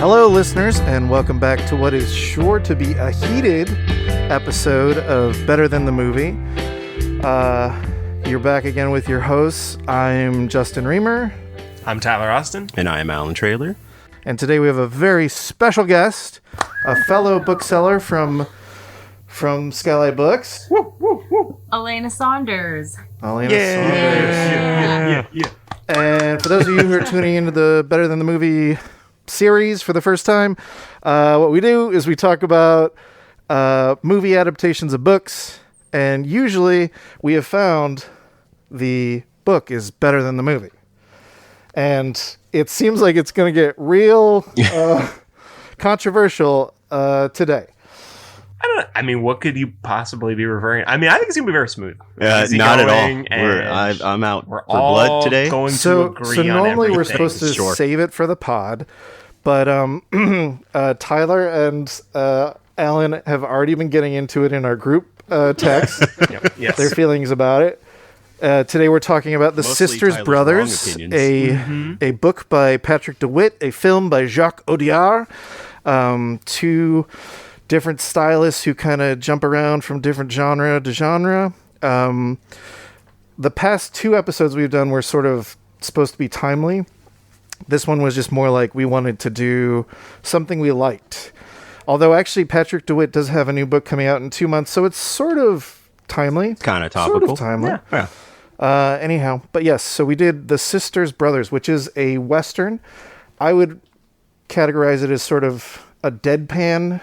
Hello, listeners, and welcome back to what is sure to be a heated episode of Better Than the Movie. You're back again with your hosts. I'm Justin Remer. I'm Tyler Austin. And I am Alan Traylor. And today we have a very special guest, a fellow bookseller from Skylight Books. Woo, woo, woo. Alena Saunders. Alena Saunders. Yeah. And for those of you who are tuning into the Better Than the Movie series for the first time, what we do is we talk about movie adaptations of books, and usually we have found the book is better than the movie. And it seems like it's going to get real controversial today. I don't know. I mean, what could you possibly be referring? I mean, I think it's going to be very smooth. Not at all. I'm out for blood today. So normally we're supposed to save it for the pod, but Tyler and Alan have already been getting into it in our group text. Yes. Their feelings about it. Today we're talking about The Mostly Sisters Tyler's Brothers, wrong opinions. a book by Patrick DeWitt, a film by Jacques Audiard, two different stylists who kind of jump around from different genre to genre. The past two episodes we've done were sort of supposed to be timely. This one was just more like we wanted to do something we liked. Although actually Patrick DeWitt does have a new book coming out in 2 months, so it's sort of timely. It's kind of topical. Sort of timely. Yeah. Anyhow, but yes, so we did The Sisters Brothers, which is a Western. I would categorize it as sort of a deadpan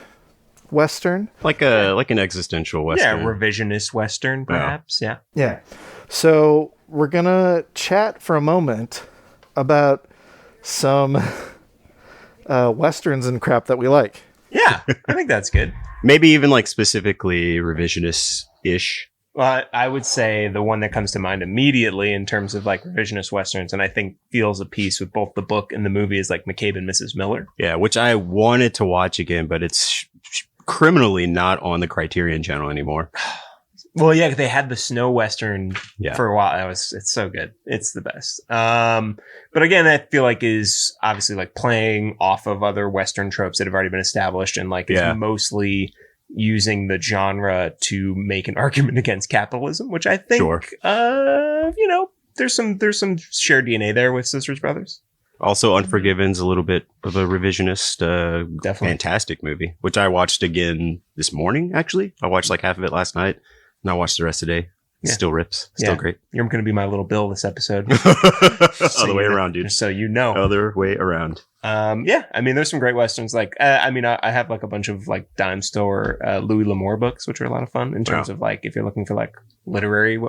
Western. Like an existential Western. Yeah, revisionist Western, perhaps. Yeah. So we're going to chat for a moment about some Westerns and crap that we like. Yeah, I think that's good. Maybe even like specifically revisionist-ish. Well, I would say the one that comes to mind immediately in terms of like revisionist Westerns, and I think feels a piece with both the book and the movie, is like McCabe and Mrs. Miller. Yeah, which I wanted to watch again, but it's criminally not on the Criterion channel anymore. Well, yeah, they had the snow Western Yeah. for a while. It's so good. It's the best. But again, I feel like is obviously like playing off of other Western tropes that have already been established, and like is mostly using the genre to make an argument against capitalism, which I think, there's some shared DNA there with Sisters Brothers. Also, Unforgiven's a little bit of a revisionist, Definitely. fantastic movie, which I watched again this morning, actually. I watched like half of it last night, and I watched the rest today. It still rips. Still great. You're going to be my little Bill this episode. Other way around, dude. So you know. Other way around. I mean, there's some great Westerns. Like, I have like a bunch of like dime store Louis L'Amour books, which are a lot of fun in terms of like, if you're looking for like literary,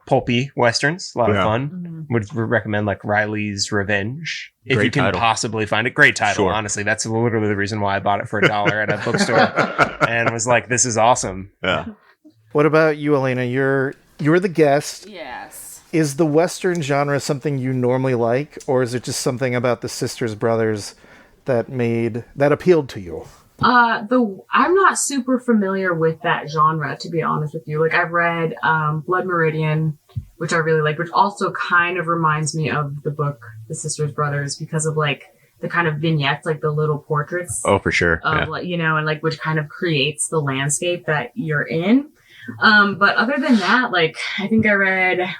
pulpy Westerns, a lot of fun. Mm-hmm. Would recommend like Riley's Revenge. If Great you can title. possibly find it. Great title, Sure. honestly. That's literally the reason why I bought it for $1 at a bookstore and was like, this is awesome. Yeah. What about you, Elena? You're the guest. Yes. Is the Western genre something you normally like, or is it just something about the Sisters Brothers that appealed to you? I'm not super familiar with that genre, to be honest with you. Like, I've read Blood Meridian, which I really like, which also kind of reminds me of the book The Sisters Brothers because of like the kind of vignettes, like the little portraits. Oh, for sure. Of, like, and like which kind of creates the landscape that you're in. But other than that, like, I think I read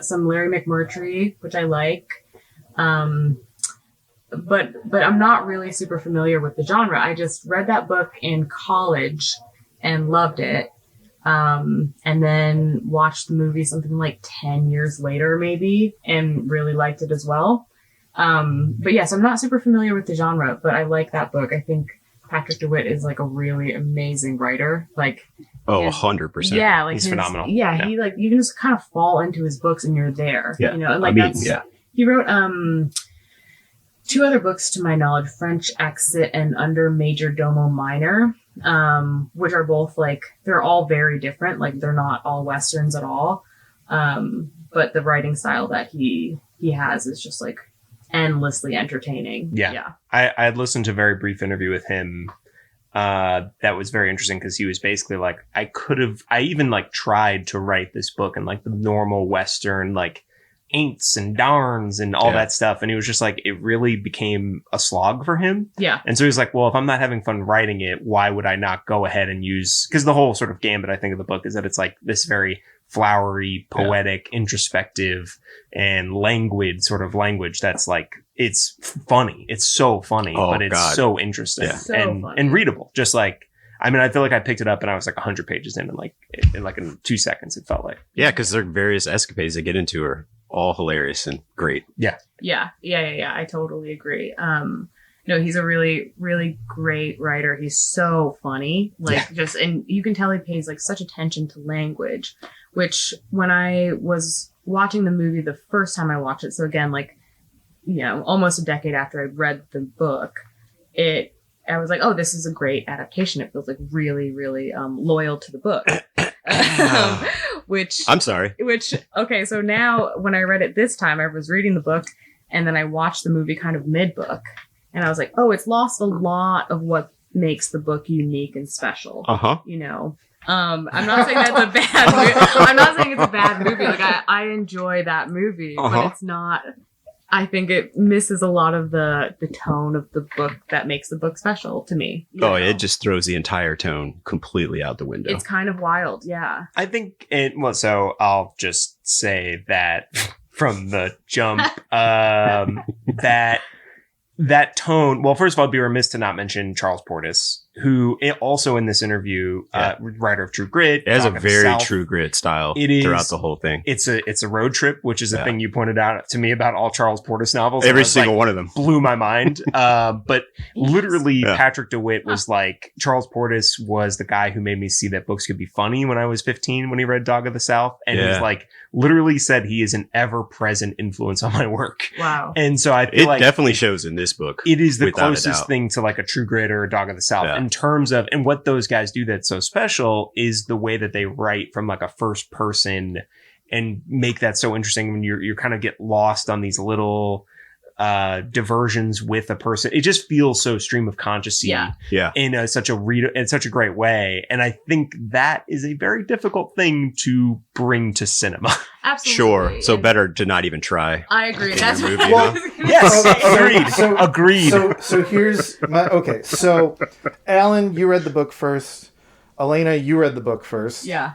some Larry McMurtry, which I like. But I'm not really super familiar with the genre. I just read that book in college and loved it. And then watched the movie something like 10 years later, maybe, and really liked it as well. But yes, I'm not super familiar with the genre, but I like that book. I think Patrick DeWitt is like a really amazing writer. Like, 100%. Yeah, like he's phenomenal. Yeah, he like, you can just kind of fall into his books and you're there. Yeah. And like he wrote two other books to my knowledge, French Exit and Under Major Domo Minor, which are both like, they're all very different. Like, they're not all Westerns at all. But the writing style that he has is just like endlessly entertaining. Yeah. I had listened to a very brief interview with him that was very interesting because he was basically like, I even like tried to write this book in like the normal Western, like ain'ts and darns and all that stuff. And he was just like, it really became a slog for him. Yeah. And so he's like, well, if I'm not having fun writing it, why would I not go ahead and use, because the whole sort of gambit, I think, of the book is that it's like this very flowery, poetic, introspective, and languid sort of language that's like, it's funny. It's so funny, but it's so interesting and readable. Just like, I mean, I feel like I picked it up and I was like 100 pages in, and like in 2 seconds, it felt like. Yeah, because their various escapades they get into are all hilarious and great. Yeah. I totally agree. He's a really, really great writer. He's so funny. And you can tell he pays like such attention to language, which when I was watching the movie the first time I watched it, so again, like, almost a decade after I'd read the book, I was like, oh, this is a great adaptation. It feels like really, really loyal to the book. I'm sorry. Okay, so now when I read it this time, I was reading the book and then I watched the movie kind of mid-book. And I was like, oh, it's lost a lot of what makes the book unique and special. Uh-huh. I'm not saying that's a bad movie. I'm not saying it's a bad movie. Like, I enjoy that movie, but it's not... I think it misses a lot of the tone of the book that makes the book special to me. It just throws the entire tone completely out the window. It's kind of wild, yeah. I think so I'll just say that from the jump, that tone, well, first of all, I'd be remiss to not mention Charles Portis, who also in this interview, writer of True Grit. It has a very True Grit style throughout the whole thing. It's a road trip, which is a thing you pointed out to me about all Charles Portis novels. Every single one of them. Blew my mind. But literally Patrick DeWitt was like, Charles Portis was the guy who made me see that books could be funny when I was 15 when he read Dog of the South. And he was like, literally said he is an ever-present influence on my work. Wow. And so I feel it definitely shows in this book. It is the closest thing to like a True Grit or a Dog of the South in terms of, and what those guys do that's so special is the way that they write from like a first person and make that so interesting when you kind of get lost on these little diversions with a person. It just feels so stream of consciousness in such a great way. And I think that is a very difficult thing to bring to cinema. Absolutely. Sure. So better to not even try. I agree. That's movie, yes. Agreed. So here's my, okay. So Alan, you read the book first. Alena, you read the book first. Yeah.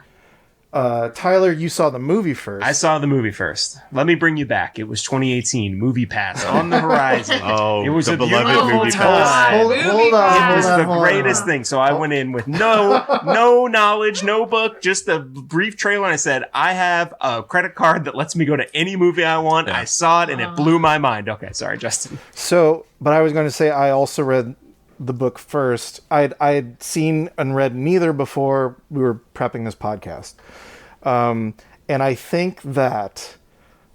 Tyler, you saw the movie first. I saw the movie first. Let me bring you back. It was 2018. Movie Pass on the horizon. It was the a beloved beautiful Movie time. Pass. Hold on. It was the greatest thing. So I went in with no knowledge, no book, just a brief trailer. And I said, I have a credit card that lets me go to any movie I want. Yeah. I saw it and it blew my mind. Okay, sorry, Justin. So, but I was going to say I also read the book first. I'd seen and read neither before we were prepping this podcast. And I think that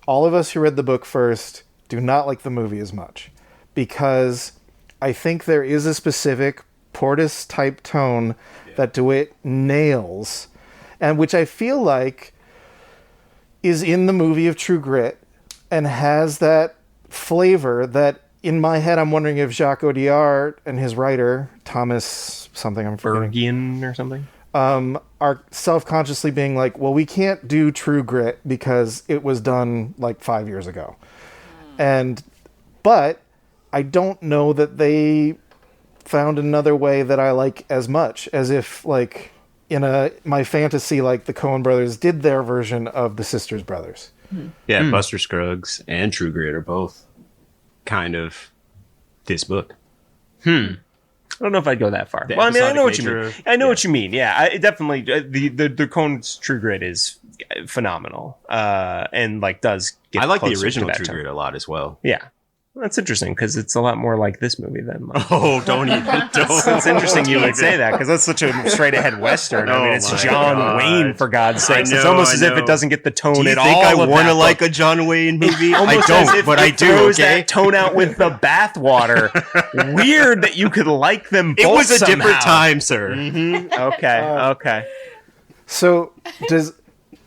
all of us who read the book first do not like the movie as much, because I think there is a specific Portis type tone that DeWitt nails, and which I feel like is in the movie of True Grit and has that flavor that in my head, I'm wondering if Jacques Audiard and his writer, Thomas something, I'm forgetting. Bergian or something? Are self-consciously being like, well, we can't do True Grit because it was done like 5 years ago. But I don't know that they found another way that I like as much, as if like in my fantasy, like the Coen brothers did their version of the Sisters Brothers. Yeah, Buster Scruggs and True Grit are both kind of this book. I don't know if I'd go that far. Well, I mean, I know what you mean. I know what you mean. Yeah, it definitely the Coen's True Grit is phenomenal, and like does. Get I like the closer original to that True tone. Grit a lot as well. Yeah, that's interesting because it's a lot more like this movie than. Like, don't even. It's interesting you would say that because that's such a straight ahead Western. I mean, it's John Wayne for God's sakes. It's almost as if it doesn't get the tone at all. Do you think I want to like a John Wayne movie? I don't, but I do. Throws that tone out with the bathwater. Weird that you could like them both. It was a somehow. different time, sir. Mm-hmm. Okay. So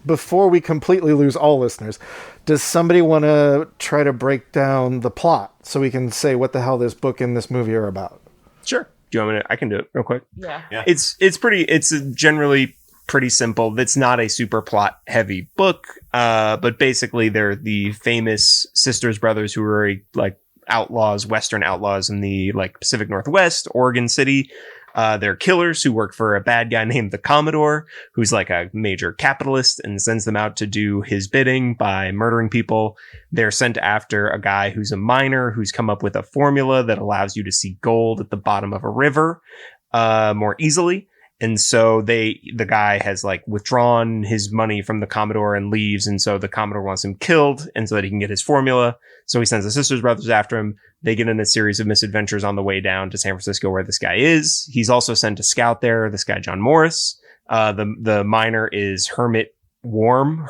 before we completely lose all listeners, does somebody want to try to break down the plot so we can say what the hell this book and this movie are about? Sure. Do you want me to? I can do it real quick. Yeah. It's pretty. It's a generally pretty simple. It's not a super plot heavy book, but basically they're the famous sisters brothers who were like outlaws, Western outlaws in the like Pacific Northwest, Oregon City. They're killers who work for a bad guy named the Commodore, who's like a major capitalist and sends them out to do his bidding by murdering people. They're sent after a guy who's a miner who's come up with a formula that allows you to see gold at the bottom of a river more easily. And so the guy has like withdrawn his money from the Commodore and leaves. And so the Commodore wants him killed and so that he can get his formula. So he sends the sisters brothers after him. They get in a series of misadventures on the way down to San Francisco where this guy is. He's also sent to scout there. This guy, John Morris. The miner is Kermit Worm,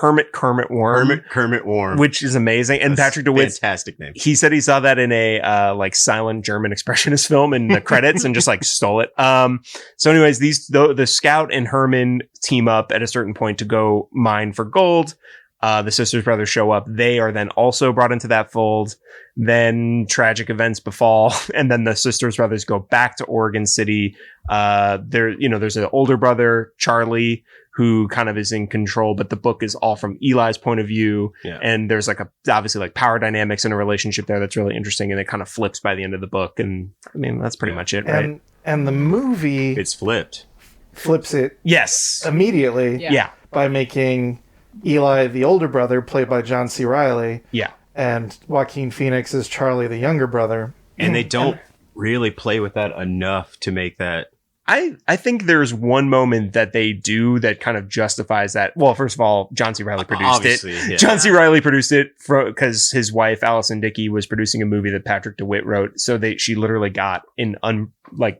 which is amazing. And That's Patrick DeWitt, fantastic name. he said he saw that in a like silent German expressionist film in the credits and just like stole it. So anyways, the Scout and Herman team up at a certain point to go mine for gold. The sisters brothers show up. They are then also brought into that fold. Then tragic events befall, and then the sisters brothers go back to Oregon City. There's an older brother, Charlie, who kind of is in control, but the book is all from Eli's point of view. Yeah. And there's like obviously like power dynamics in a relationship there that's really interesting, and it kind of flips by the end of the book. And I mean, that's pretty much it, right? And the movie it's flips it. Yes. Immediately. Yeah. By making Eli, the older brother, played by John C. Reilly. Yeah. And Joaquin Phoenix is Charlie, the younger brother. And they don't really play with that enough to make that. I think there's one moment that they do that kind of justifies that. Well, first of all, John C. Reilly produced it. Yeah. John C. Reilly produced it because his wife, Allison Dickey, was producing a movie that Patrick DeWitt wrote. So she literally got an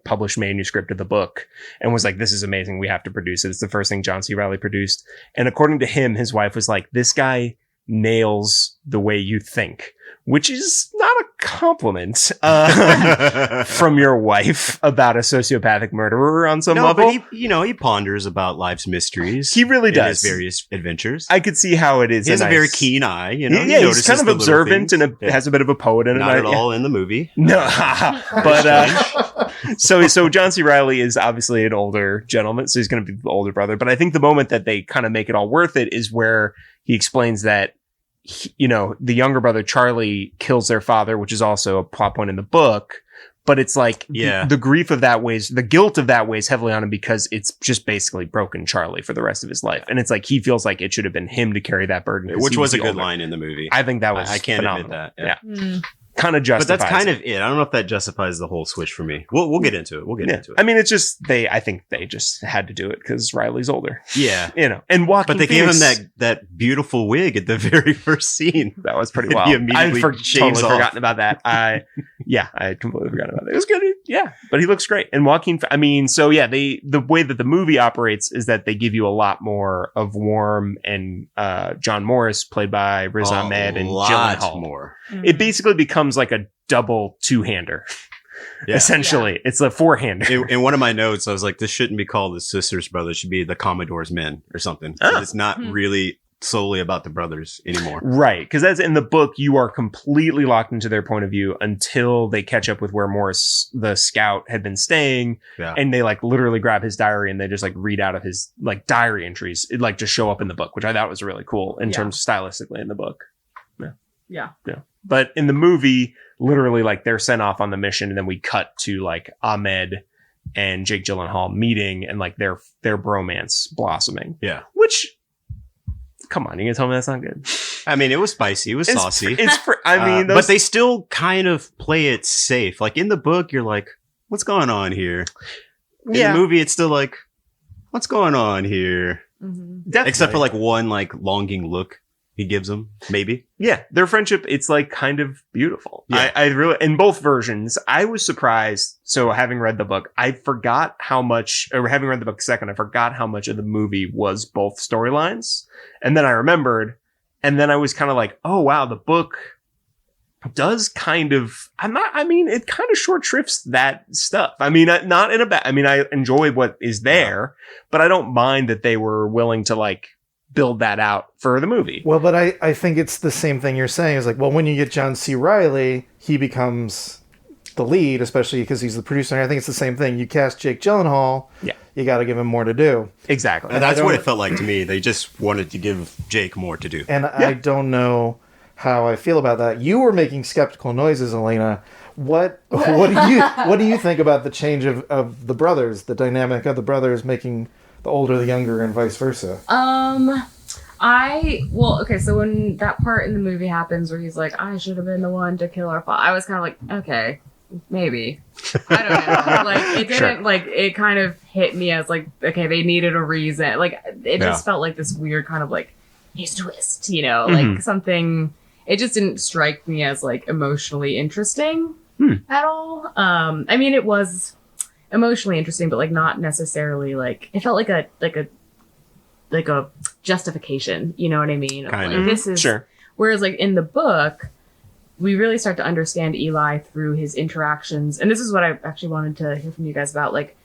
published manuscript of the book and was like, this is amazing. We have to produce it. It's the first thing John C. Reilly produced. And according to him, his wife was like, this guy nails the way you think, which is not a compliment from your wife about a sociopathic murderer on some level. But he ponders about life's mysteries. He really does. His various adventures. I could see how it is. He has a very keen eye. Yeah, he's kind of observant and has a bit of a poet in it. Not at all in the movie. No, but so John C. Reilly is obviously an older gentleman, so he's going to be the older brother. But I think the moment that they kind of make it all worth it is where he explains that the younger brother, Charlie, kills their father, which is also a plot point in the book. But it's like the grief of that weighs, the guilt of that weighs heavily on him because it's just basically broken Charlie for the rest of his life. And it's like he feels like it should have been him to carry that burden. Which was a good line in the movie. I think that was I can't phenomenal. admit that. Yeah. Kind of justifies. But that's kind of it. I don't know if that justifies the whole switch for me. We'll get into it. We'll get into it. I mean, it's just I think they just had to do it because Riley's older. Yeah, and Joaquin but they Phoenix, gave him that beautiful wig at the very first scene. That was pretty wild. I totally forgotten about that. I completely forgot about that. It was good. Yeah, but he looks great. And Joaquin, the way that the movie operates is that they give you a lot more of Worm and John Morris, played by Riz Ahmed and Gyllenhaal. More. It basically becomes like a double two-hander. Yeah. Essentially, it's a four-hander. In one of my notes, I was like, this shouldn't be called the Sisters Brothers. It should be the Commodore's Men or something. It's not really solely about the brothers anymore. Right. Because as in the book, you are completely locked into their point of view until they catch up with where Morris, the scout, had been staying. Yeah. And they like literally grab his diary and they just like read out of his like diary entries. It like just show up in the book, which I thought was really cool in terms stylistically in the book. Yeah. But in the movie, literally, like, they're sent off on the mission, and then we cut to, like, Ahmed and Jake Gyllenhaal meeting, and, like, their bromance blossoming. Yeah. Which, come on, you gonna tell me that's not good? I mean, it was spicy. It was saucy. But they still kind of play it safe. Like, in the book, you're like, what's going on here? In the movie, it's still like, what's going on here? Mm-hmm. Except for, like, one, like, longing look he gives them, maybe. Yeah, their friendship, it's like kind of beautiful. Yeah. I really, in both versions, I was surprised. So having read the book, I forgot how much, or having read the book second, I forgot how much of the movie was both storylines. And then I remembered, and then I was kind of like, oh wow, the book does kind of, it kind of short shrifts that stuff. I mean, not in a bad, I enjoy what is there, but I don't mind that they were willing to like, build that out for the movie. Well, but I think it's the same thing you're saying. Is like, well, when you get John C. Reilly, he becomes the lead, especially because he's the producer. And I think it's the same thing. You cast Jake Gyllenhaal, you got to give him more to do. Exactly. And that's what it felt like to me. They just wanted to give Jake more to do. And I don't know how I feel about that. You were making skeptical noises, Alena. What do you think about the change of the brothers, the dynamic of the brothers making the older the younger and vice versa? So when that part in the movie happens where he's like, I should have been the one to kill our father, I was kind of like, okay, maybe. I don't know. Like, it didn't, like, it kind of hit me as like, okay, they needed a reason. Like, it just felt like this weird kind of like, he's twist, like something, it just didn't strike me as like emotionally interesting at all. I mean, it was emotionally interesting, but like not necessarily like, it felt like a justification, you know what I mean? Kind of. of. This is, whereas like in the book, we really start to understand Eli through his interactions. And this is what I actually wanted to hear from you guys about. Like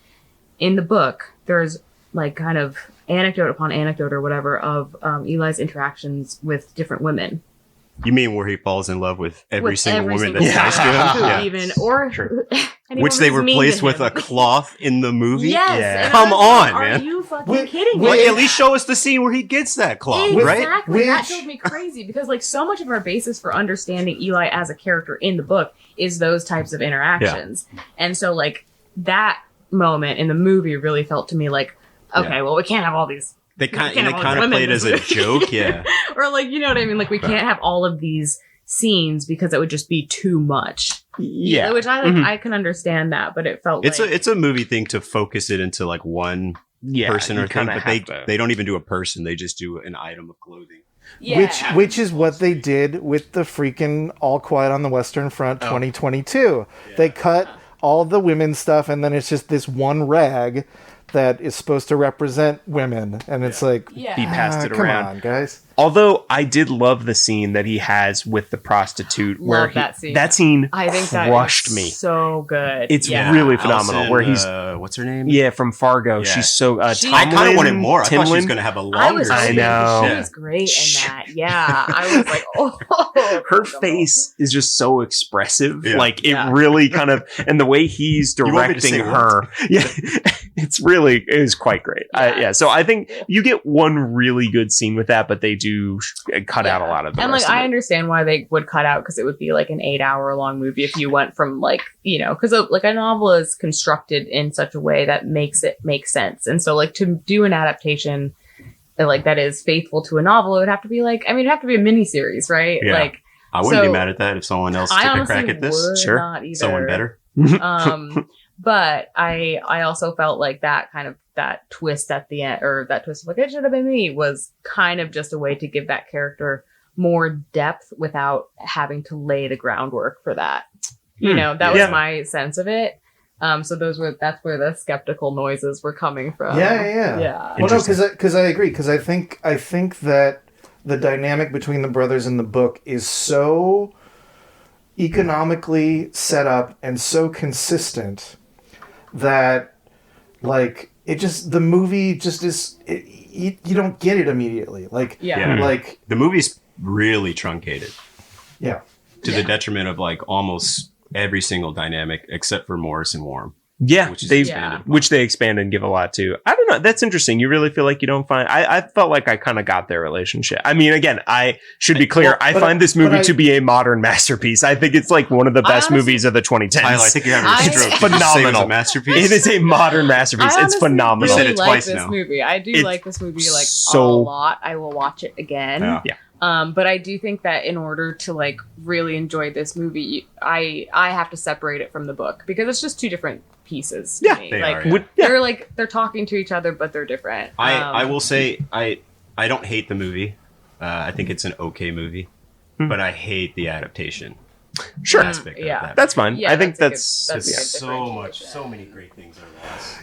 in the book, there's like kind of anecdote upon anecdote or whatever of Eli's interactions with different women. You mean where he falls in love with every single woman that's nice to him? Even, or which they replaced with a cloth in the movie? Yes. Yeah. Come on, man. Are you fucking kidding me? Like, at least show us the scene where he gets that cloth, right? Exactly. That drove me crazy because like so much of our basis for understanding Eli as a character in the book is those types of interactions. Yeah. And so like that moment in the movie really felt to me like, okay, well we can't have all these. They kind of played as a joke, or like, you know what I mean? Like we can't have all of these scenes because it would just be too much. Yeah. Which I like, I can understand that, but it felt it's a movie thing to focus it into like one person or thing, but they don't even do a person. They just do an item of clothing. Yeah. Which is what they did with the freaking All Quiet on the Western Front 2022. Yeah. They cut all the women's stuff and then it's just this one rag that is supposed to represent women, and it's like he passed it around. Come on, guys. Although I did love the scene that he has with the prostitute, that scene I think crushed that is me. So good. It's really phenomenal. Allison, where he's what's her name? Yeah, from Fargo. Yeah. She's so. I kind of wanted more. I thought she was going to have a longer. I know. She was great in that. Yeah, I was like, oh. Her face is just so expressive. Yeah. Like it really kind of, and the way he's directing her. Yeah. It is quite great. So I think you get one really good scene with that, but they do cut out a lot of the and rest like of I understand why they would cut out because it would be like an 8-hour long movie if you went from like, you know, because like a novel is constructed in such a way that makes it make sense, and so like to do an adaptation like that is faithful to a novel, it would have to be like, I mean, it'd have to be a miniseries, right? Yeah. Like I wouldn't be mad at that if someone else took a crack at this. Sure, not either. Someone better. But I also felt like that kind of that twist at the end, or that twist of like it should have been me, was kind of just a way to give that character more depth without having to lay the groundwork for that. You know, that was my sense of it. So that's where the skeptical noises were coming from. Yeah. Well, no, because I agree. Because I think that the dynamic between the brothers in the book is so economically set up and so consistent that like it just, the movie just is, you don't get it immediately. Like the movie's really truncated. Yeah. To the detriment of like almost every single dynamic except for Morris and Warm. Yeah, which they expand and give a lot to. I don't know. That's interesting. You really feel like you don't find... I felt like I kind of got their relationship. I mean, again, I should be clear. I find this movie to be a modern masterpiece. I think it's like one of the best movies of the 2010s. Tyler, I think you're having a stroke. Phenomenal. It was a masterpiece. It is a modern masterpiece. It's phenomenal. I really like this movie. I do like this movie like a lot. I will watch it again. Yeah. But I do think that in order to like really enjoy this movie, I have to separate it from the book because it's just two different pieces to me. They're talking to each other, but they're different. I will say I don't hate the movie. I think it's an okay movie, but I hate the adaptation. Sure, aspect of that. That's fine. Yeah, I think that's so many great things are lost.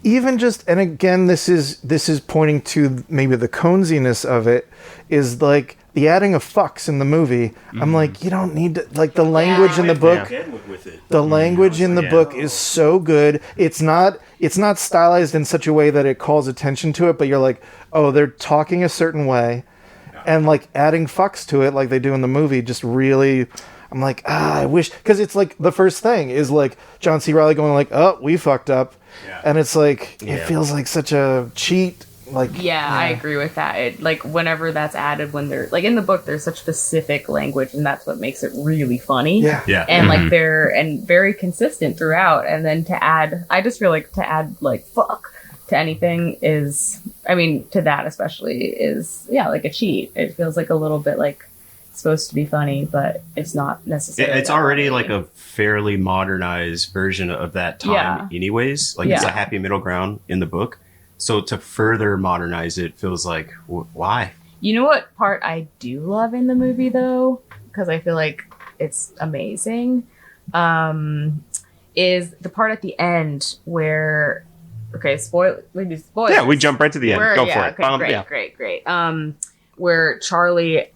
Even just, and again, this is pointing to maybe the conesiness of it, is like the adding of fucks in the movie. I'm like, you don't need to, like the language in the book. The language in the book is so good. It's not stylized in such a way that it calls attention to it, but you're like, oh, they're talking a certain way, and like adding fucks to it like they do in the movie just really, I'm like, I wish, because it's like the first thing is like John C. Reilly going like, oh, we fucked up. Yeah. And it's like, it feels like such a cheat. Like, I agree with that. It, like, whenever that's added, when they're like in the book, there's such specific language, and that's what makes it really funny. Yeah. And like they're very consistent throughout. And then to add, I just feel like to add like fuck to anything is, I mean, to that especially is like a cheat. It feels like a little bit like supposed to be funny, but it's not necessarily. It's already like a fairly modernized version of that time, anyways. Like it's a happy middle ground in the book. So to further modernize it feels like, why? You know what part I do love in the movie, though? Because I feel like it's amazing. Is the part at the end where... Okay, spoil. Yeah, we jump right to the end. Go for it. Okay, great. Where Charlie...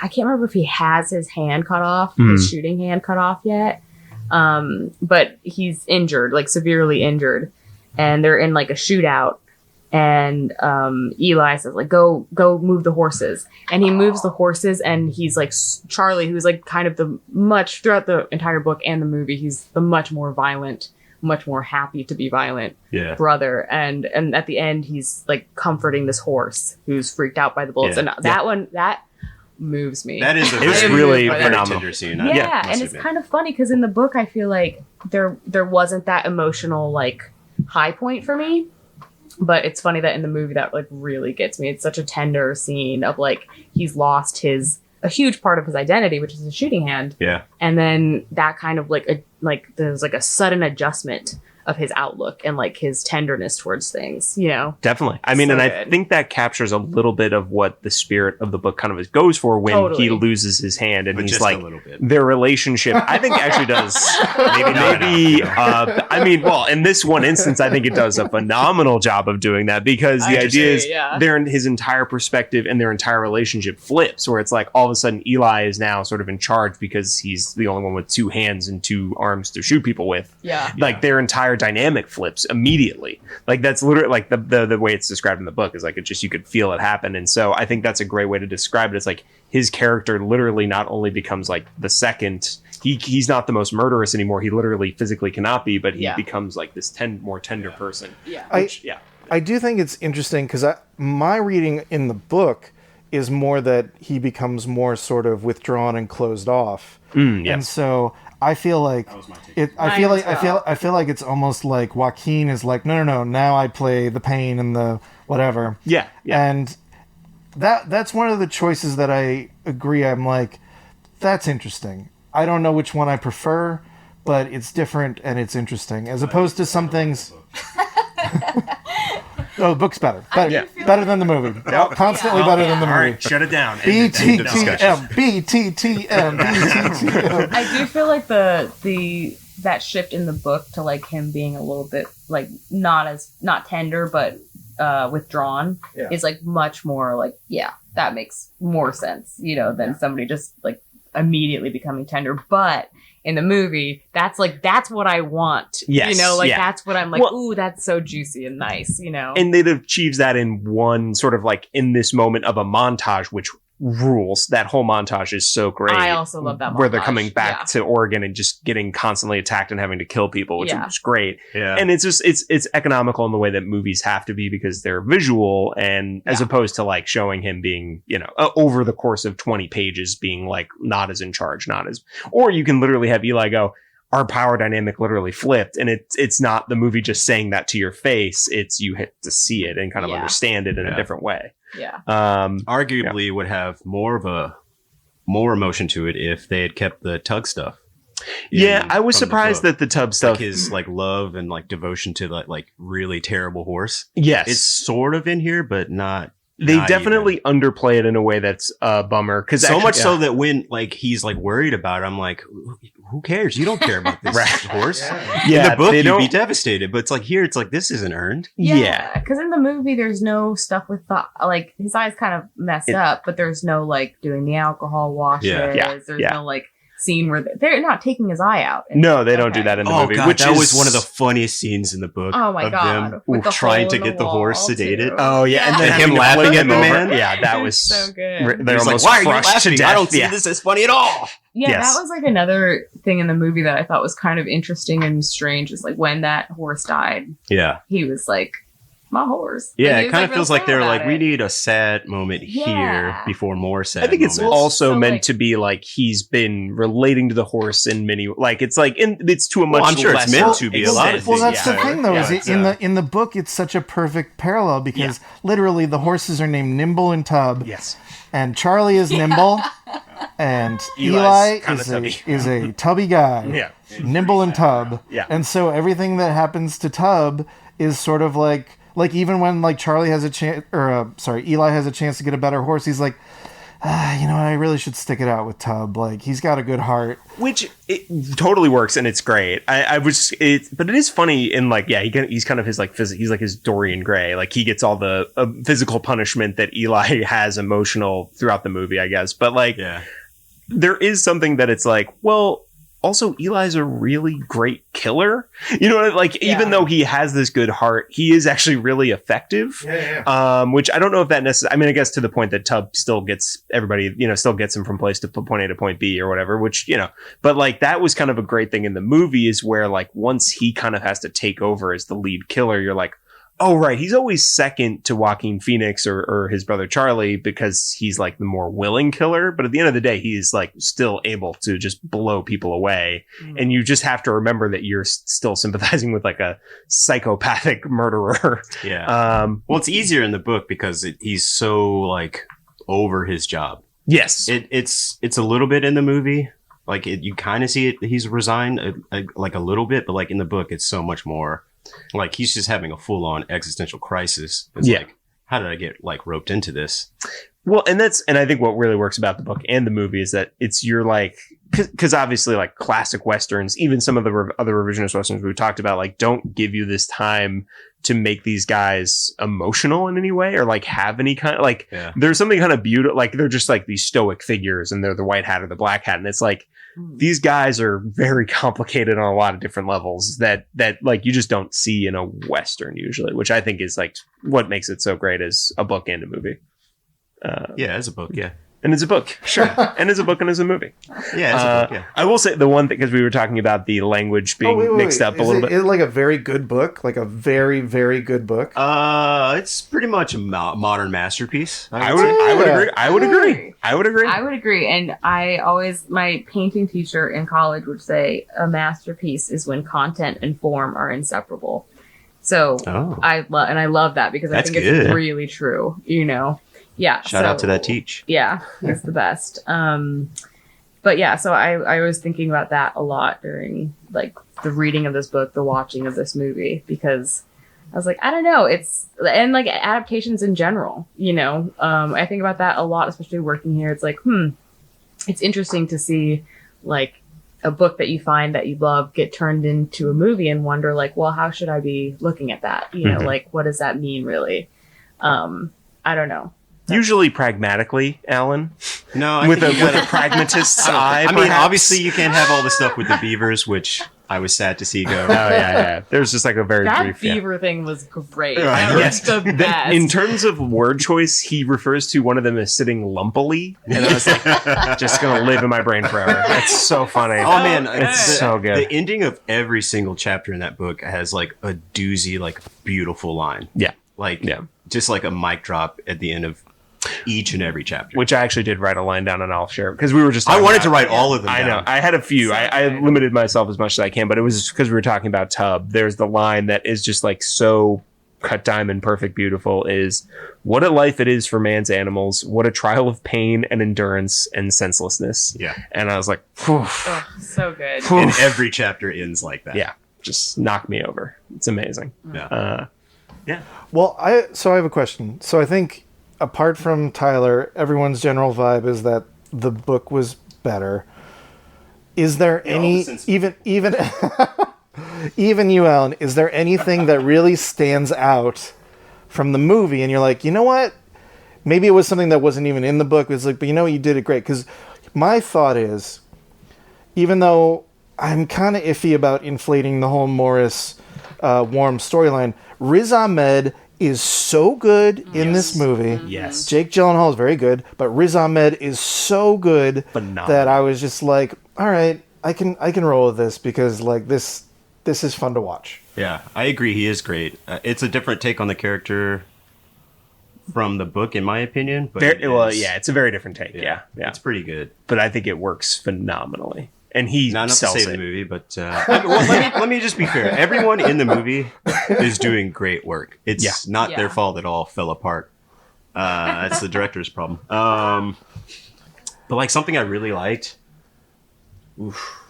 I can't remember if he has his hand cut off, his shooting hand cut off yet. But he's injured, like severely injured. And they're in like a shootout. And Eli says like go move the horses, and he moves the horses, and he's like Charlie, who's like kind of the much throughout the entire book and the movie, he's the much more violent, much more happy to be violent brother, and at the end he's like comforting this horse who's freaked out by the bullets, and that moves me. That is it's really phenomenal scene. And it's kind of funny because in the book I feel like there wasn't that emotional like high point for me. But it's funny that in the movie that like really gets me. It's such a tender scene of like he's lost a huge part of his identity, which is his shooting hand. Yeah. And then that kind of like there's like a sudden adjustment of his outlook and like his tenderness towards things, you know? Definitely. I mean, so I think that captures a little bit of what the spirit of the book kind of goes for when he loses his hand, and he's like, their relationship, I think actually does maybe. I mean, well, in this one instance, I think it does a phenomenal job of doing that, because the idea is they're in his entire perspective and their entire relationship flips, where it's like all of a sudden Eli is now sort of in charge because he's the only one with two hands and two arms to shoot people with. Yeah. Like their entire dynamic flips immediately. Like that's literally like the way it's described in the book is like, it just, you could feel it happen. And so I think that's a great way to describe it. It's like his character literally not only becomes like the second, he's not the most murderous anymore. He literally physically cannot be, but he becomes like this more tender person. Yeah. I do think it's interesting because my reading in the book is more that he becomes more sort of withdrawn and closed off. And so I feel like I feel like it's almost like Joaquin is like, no, now I play the pain and the whatever. Yeah. And that's one of the choices that I agree. I'm like, that's interesting. I don't know which one I prefer, but it's different and it's interesting as opposed to some things. No, the book's better. Better than the movie. Constantly better than the movie. All right, shut it down. BTTM. I do feel like that shift in the book to like him being a little bit like not tender but withdrawn is like much more like that makes more sense, you know, than somebody just like immediately becoming tender. But in the movie, that's what I want. Yes, you know, like that's what I'm like, ooh, that's so juicy and nice, you know. And it achieves that in one sort of like in this moment of a montage, which rules. That whole montage is so great. I also love that montage. Where they're coming back to Oregon and just getting constantly attacked and having to kill people, which is great. Yeah. And it's just it's economical in the way that movies have to be because they're visual, and as opposed to like showing him being, you know, over the course of 20 pages being like not as in charge, or you can literally have Eli go, our power dynamic literally flipped, and it's not the movie just saying that to your face. It's you have to see it and kind of understand it in a different way. Yeah. Arguably would have more emotion to it if they had kept the Tug stuff. I was surprised that the Tug stuff, like his like love and like devotion to that like really terrible horse. Yes, it's sort of in here, but not. They definitely underplay it in a way that's a bummer. Because so much so that when like he's like worried about it, I'm like, who cares? You don't care about this horse. In the book, you'd be devastated, but it's like here, it's like this isn't earned. Yeah, because in the movie, there's no stuff with like his eyes kind of messed up, but there's no like doing the alcohol washes. There's no like scene where they're not taking his eye out. No, they don't do that in the movie. God, that was one of the funniest scenes in the book. Oh my God. Them trying to get the horse sedated. Oh yeah, and then him laughing at the man. Yeah, that was so good. They're almost like, why are you crushed to laughing? death. I don't see this as funny at all. Yeah, Yes. that was like another thing in the movie that I thought was kind of interesting and strange. Is like when that horse died, Yeah. he was like, my horse. Yeah, And he it was, kind of feels real like they're sad like, about we it. need a sad moment here Yeah. before more sad I think it's moments. also So, meant like- to be like he's been relating to the horse in many like it's like it's to a much I'm sure it's lesser meant to be a lot of extent. Well, that's Yeah. the thing, though. Yeah, is in the book, it's such a perfect parallel because literally the horses are named Nimble and Tub, Yes. and Charlie is Nimble, and Eli's Eli kinda tubby. is a tubby guy. Yeah. Nimble and Tub. Yeah. And so everything that happens to Tub is sort of like even when like Charlie has a chance, Eli has a chance to get a better horse, he's like, I really should stick it out with Tub. Like, he's got a good heart. Which it totally works and it's great. But it is funny in like, he's kind of his like he's like his Dorian Gray. Like he gets all the physical punishment that Eli has emotional throughout the movie, I guess. But like, there is something that it's like, well, also Eli's a really great killer. You know, like even though he has this good heart, he is actually really effective. Which I don't know if that necessarily, I mean, I guess to the point that Tub still gets everybody, still gets him from point A to point B or whatever, which, but like that was kind of a great thing in the movie is where like once he kind of has to take over as the lead killer, you're like, oh, right. He's always second to Joaquin Phoenix or his brother Charlie because he's like the more willing killer. But at the end of the day, he's like still able to just blow people away. And you just have to remember that you're still sympathizing with like a psychopathic murderer. Yeah. Well, it's easier in the book because he's so like over his job. Yes. It's a little bit in the movie. Like you kind of see it. He's resigned like a little bit, but like in the book, it's so much more. Like he's just having a full-on existential crisis. It's like, how did I get like roped into this? Well, and I think what really works about the book and the movie is that you're like, because obviously like classic Westerns, even some of the other revisionist Westerns we talked about, like don't give you this time to make these guys emotional in any way or like have any kind of like, there's something kind of beautiful. Like they're just like these stoic figures and they're the white hat or the black hat. And it's like, these guys are very complicated on a lot of different levels that like you just don't see in a Western usually, which I think is like what makes it so great as a book and a movie. As a book. Yeah. And it's a book, sure. And it's a book and it's a movie. Yeah, it's a book, yeah. I will say the one thing, because we were talking about the language being mixed up a little bit. Is it like a very good book? Like a very, very good book? It's pretty much a modern masterpiece. I would agree. I would agree. And my painting teacher in college would say a masterpiece is when content and form are inseparable. So I love that because I think it's really true, Yeah. Shout out to that teach. Yeah, he's the best. But yeah, so I was thinking about that a lot during like the reading of this book, the watching of this movie, because I was like, I don't know, and like adaptations in general, I think about that a lot, especially working here. It's like, it's interesting to see like a book that you find that you love get turned into a movie and wonder like, well, how should I be looking at that? Like, what does that mean really? I don't know. Usually pragmatically, Alan. No, with a pragmatist's eye. I mean, obviously you can't have all the stuff with the beavers, which I was sad to see go. Oh yeah. There's just like a very that brief beaver thing was great. Yes, the best. In terms of word choice, he refers to one of them as sitting lumpily, and I was like, just gonna live in my brain forever. That's so funny. Oh man, it's so good. The ending of every single chapter in that book has like a doozy, like beautiful line. Yeah, just like a mic drop at the end of each and every chapter. Which I actually did write a line down and I'll share because we were just. I wanted to write all of them. I know. I had a few. I limited myself as much as I can, but it was because we were talking about Tub. There's the line that is just like so cut diamond, perfect, beautiful. Is what a life it is for man's animals. What a trial of pain and endurance and senselessness. Yeah. And I was like, so good. And every chapter ends like that. Yeah. Just knock me over. It's amazing. Yeah. Yeah. Well, I have a question. So I think apart from Tyler, everyone's general vibe is that the book was better. Is there any even even you, Alan, is there anything that really stands out from the movie and you're like, you know what? Maybe it was something that wasn't even in the book. It's like, but you did it great. Because my thought is even though I'm kind of iffy about inflating the whole Morris Warm storyline, Riz Ahmed is so good in this movie. Yes. Jake Gyllenhaal is very good, but Riz Ahmed is so good that I was just like, all right, I can roll with this because like this is fun to watch. Yeah, I agree. He is great. It's a different take on the character from the book, in my opinion. But it's a very different take. Yeah, it's pretty good. But I think it works phenomenally. And he not sells to save it. the movie, but let me just be fair. Everyone in the movie is doing great work. It's not their fault it all fell apart. That's the director's problem. But like something I really liked. Oof.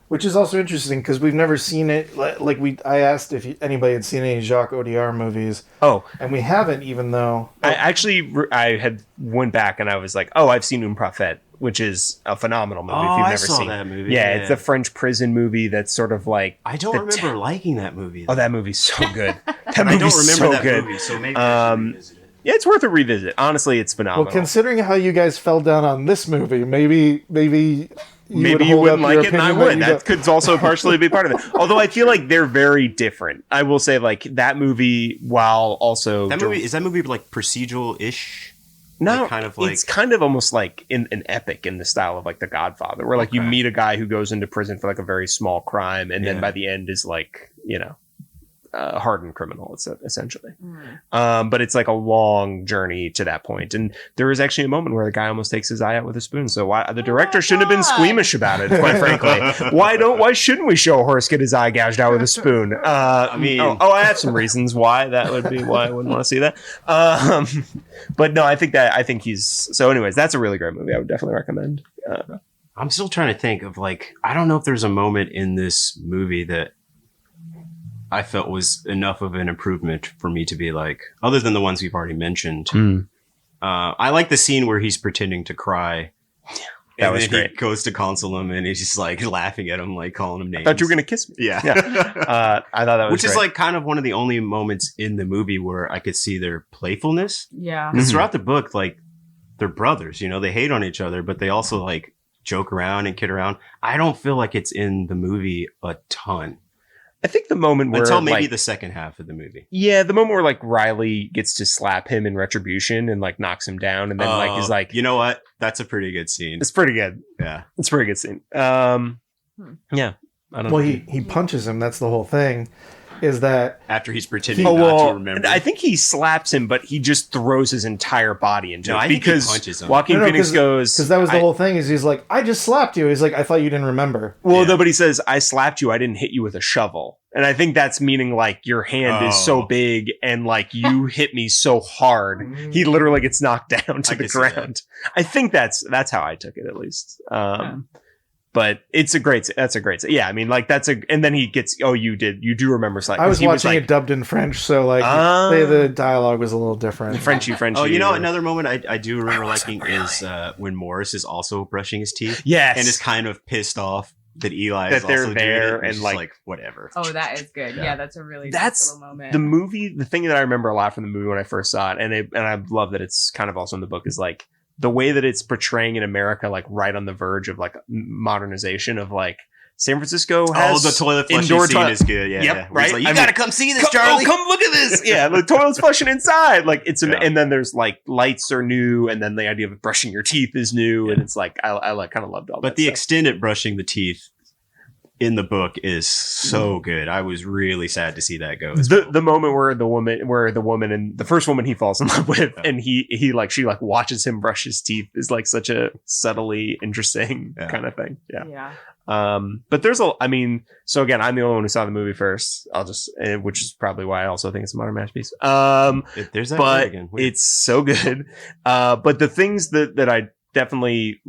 Which is also interesting because we've never seen it. Like I asked if anybody had seen any Jacques Audiard movies. Oh, and we haven't, even though I had went back and I was like, oh, I've seen Un Prophet, which is a phenomenal movie. If you've never seen that movie. Yeah, it's a French prison movie that's sort of like I don't remember liking that movie. Oh, that movie's so good. I don't remember that movie, so maybe I should revisit it. Yeah, it's worth a revisit. Honestly, it's phenomenal. Well, considering how you guys fell down on this movie, maybe you wouldn't like it, and I would. That could also partially be part of it. Although I feel like they're very different. I will say, like that movie, while also is that movie like procedural-ish? No, like kind of like it's kind of almost like an epic in the style of like The Godfather, where like you meet a guy who goes into prison for like a very small crime, and then by the end is like a hardened criminal, essentially. But it's like a long journey to that point. And there is actually a moment where the guy almost takes his eye out with a spoon. So the director shouldn't have been squeamish about it, quite frankly. Why shouldn't we show a horse get his eye gouged out with a spoon? I mean, I have some reasons why that would be why I wouldn't want to see that. But no, I think he's, so anyways, that's a really great movie. I would definitely recommend. I'm still trying to think of like, I don't know if there's a moment in this movie that I felt was enough of an improvement for me to be like, other than the ones we've already mentioned. I like the scene where he's pretending to cry. That was great. He goes to console him and he's just like laughing at him, like calling him names. I thought you were going to kiss me. Yeah. I thought that was Which great. is like kind of one of the only moments in the movie where I could see their playfulness. Yeah. Because throughout the book, like they're brothers, they hate on each other, but they also like joke around and kid around. I don't feel like it's in the movie a ton. I think the moment where until maybe the second half of the movie. Yeah, the moment where like Riley gets to slap him in retribution and like knocks him down, and then like is like, you know what? That's a pretty good scene. It's pretty good. Yeah, it's a pretty good scene. Yeah, I don't know. Well, he punches him. That's the whole thing. Is that after he's pretending not to remember? I think he slaps him, but he just throws his entire body into it. I think he punches him. Joaquin Phoenix goes, because that was the whole thing. Is he's like, I just slapped you. He's like, I thought you didn't remember. Well, no, but he says, I slapped you. I didn't hit you with a shovel. And I think that's meaning like your hand is so big and like you hit me so hard. He literally gets knocked down to the ground. I think that's how I took it, at least. But that's a great, yeah. I mean, like and then he gets, you do remember something. I was watching it dubbed in French, so like the dialogue was a little different. Frenchy. Oh, another moment I do remember liking is when Morris is also brushing his teeth. Yes. And is kind of pissed off that Eli that is they're also there doing it, and like whatever. Oh, that is good. Yeah, that's a really nice little moment. The movie, the thing that I remember a lot from the movie when I first saw it, and I love that it's kind of also in the book, is like the way that it's portraying in America, like right on the verge of like modernization of like San Francisco has the toilet flushing scene is good. Yeah, yep, yeah. right. Like, you gotta come see this, Charlie. Come look at this. Yeah, the toilet's flushing inside. Like it's, and then there's like lights are new, and then the idea of brushing your teeth is new, and it's like I like kind of loved all that. But the extended brushing the teeth in the book is so good. I was really sad to see that go. The moment where the woman and the first woman he falls in love with, and she watches him brush his teeth is like such a subtly interesting kind of thing. Yeah. But there's so again, I'm the only one who saw the movie first. Which is probably why I also think it's a modern masterpiece. There's that but again. It's so good. But the things that I definitely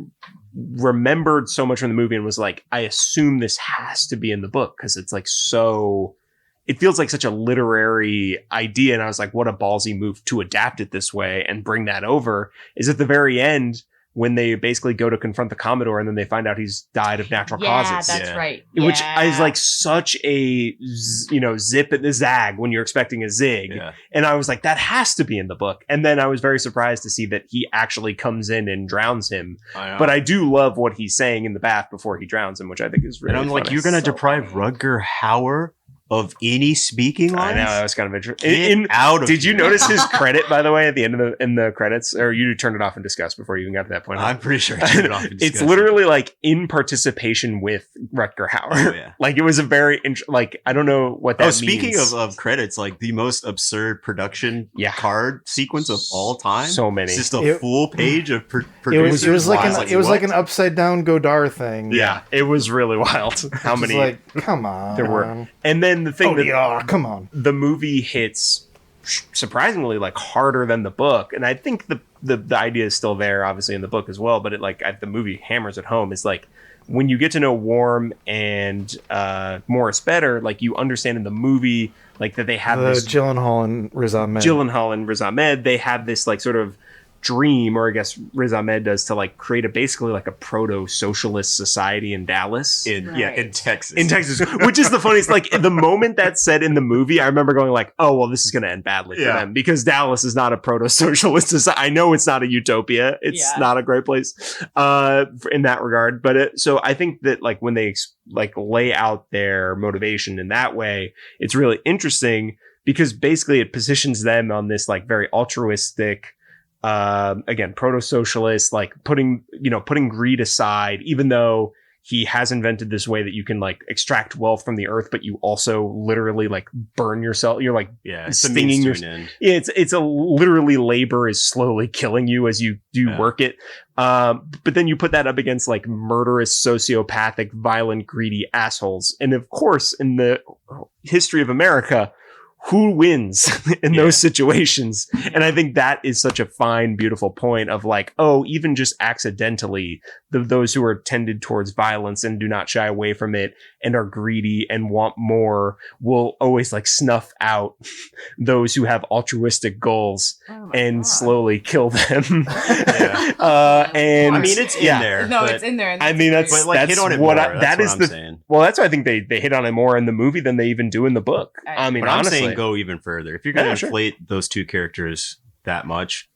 remembered so much from the movie and was like, I assume this has to be in the book because it's like it feels like such a literary idea. And I was like, what a ballsy move to adapt it this way and bring that over, is at the very end when they basically go to confront the Commodore and then they find out he's died of natural causes. That's right. Which is like such a, zip at the zag when you're expecting a zig. Yeah. And I was like, that has to be in the book. And then I was very surprised to see that he actually comes in and drowns him. But I do love what he's saying in the bath before he drowns him, which I think is really And I'm funny. like, you're going to deprive Rutger Hauer of any speaking lines? I know, that was kind of interesting. Did you notice his credit, by the way, at the end of in the credits? Or you turned it off in disgust before you even got to that point? I'm pretty sure I turned it off in disgust. It's literally like in participation with Rutger Hauer. Oh, yeah. Like it was a very, I don't know what that means. Speaking of credits, like the most absurd production card sequence of all time. So many. It's just a full page of producers. It was like an upside down Godard thing. Yeah, it was really wild. How many? Like, come on. There were. And then the thing come on. The movie hits surprisingly like harder than the book, and I think the idea is still there, obviously in the book as well. But the movie hammers it home. Is like when you get to know Worm and Morris better, like you understand in the movie like that they have this Gyllenhaal and Riz Ahmed. They have this like sort of dream, or I guess Riz Ahmed does, to like create basically like a proto-socialist society in Dallas. In Texas. In Texas, which is the funniest. Like the moment that's said in the movie, I remember going like, oh, well, this is going to end badly for them because Dallas is not a proto-socialist society. I know it's not a utopia. It's not a great place in that regard. But so I think that like when they like lay out their motivation in that way, it's really interesting because basically it positions them on this like very altruistic, again, proto-socialist, like putting greed aside, even though he has invented this way that you can like extract wealth from the earth, but you also literally like burn yourself. You're like stinging your end. It's a literally labor is slowly killing you as you do work it. But then you put that up against like murderous, sociopathic, violent, greedy assholes. And of course, in the history of America, who wins in those situations? And I think that is such a fine, beautiful point of like, oh, even just accidentally, those who are tended towards violence and do not shy away from it and are greedy and want more will always like snuff out those who have altruistic goals and slowly kill them. And I mean, it's in there. No, it's in there. I mean, that's hit on it what more. That's what I'm saying. Well, that's why I think they hit on it more in the movie than they even do in the book. I mean, honestly, I'm saying go even further. If you're going to inflate those two characters that much,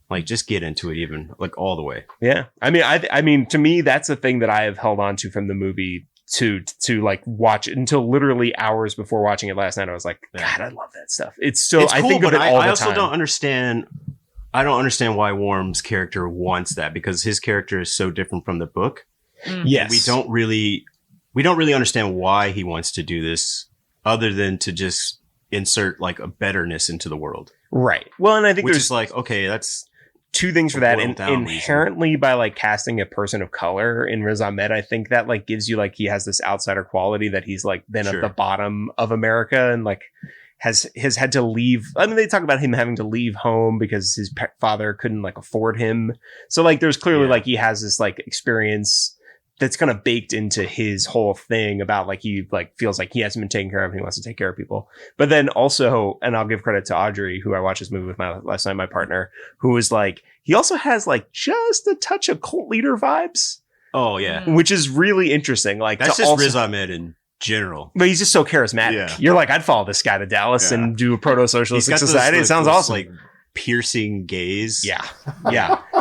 like just get into it even like all the way. Yeah. I mean, to me, that's the thing that I have held on to from the movie to like watch it until literally hours before watching it last night. I was like, God, I love that stuff. It's cool, I think of it all the time. I also don't understand. I don't understand why Worm's character wants that, because his character is so different from the book. Yes. We don't really understand why he wants to do this, other than to just insert like a betterness into the world. Right. Well, and I think there's like, okay, that's two things for that. And inherently by like casting a person of color in Riz Ahmed, I think that like gives you like, he has this outsider quality that he's like been at the bottom of America and like has had to leave. I mean, they talk about him having to leave home because his father couldn't like afford him. So like, there's clearly like, he has this like experience that's kind of baked into his whole thing about like, he like feels like he hasn't been taken care of and he wants to take care of people. But then also, and I'll give credit to Audrey, who I watched this movie with last night, my partner, who was like, he also has like just a touch of cult leader vibes. Oh yeah. Which is really interesting. Like that's just Riz Ahmed in general. But he's just so charismatic. Yeah. You're like, I'd follow this guy to Dallas and do a proto-socialistic society. It sounds awesome. Like piercing gaze. Yeah.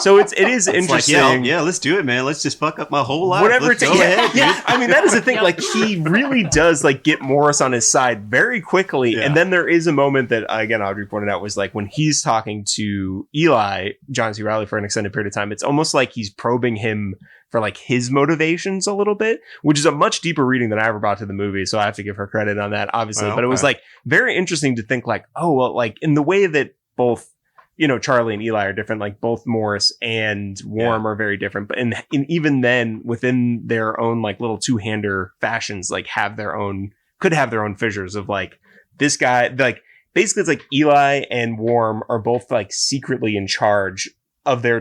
So it is interesting. Like, yeah, let's do it, man. Let's just fuck up my whole life. Whatever it takes. Yeah. I mean, that is the thing. Like, he really does like get Morris on his side very quickly. Yeah. And then there is a moment that, again, Audrey pointed out, was like when he's talking to Eli, John C. Reilly, for an extended period of time, it's almost like he's probing him for like his motivations a little bit, which is a much deeper reading than I ever brought to the movie. So I have to give her credit on that, obviously. But it was like very interesting to think like, oh, well, like in the way that both, you know, Charlie and Eli are different, like both Morris and Worm are very different. But and even then within their own like little two-hander fashions, like could have their own fissures of like this guy, like basically it's like Eli and Worm are both like secretly in charge of their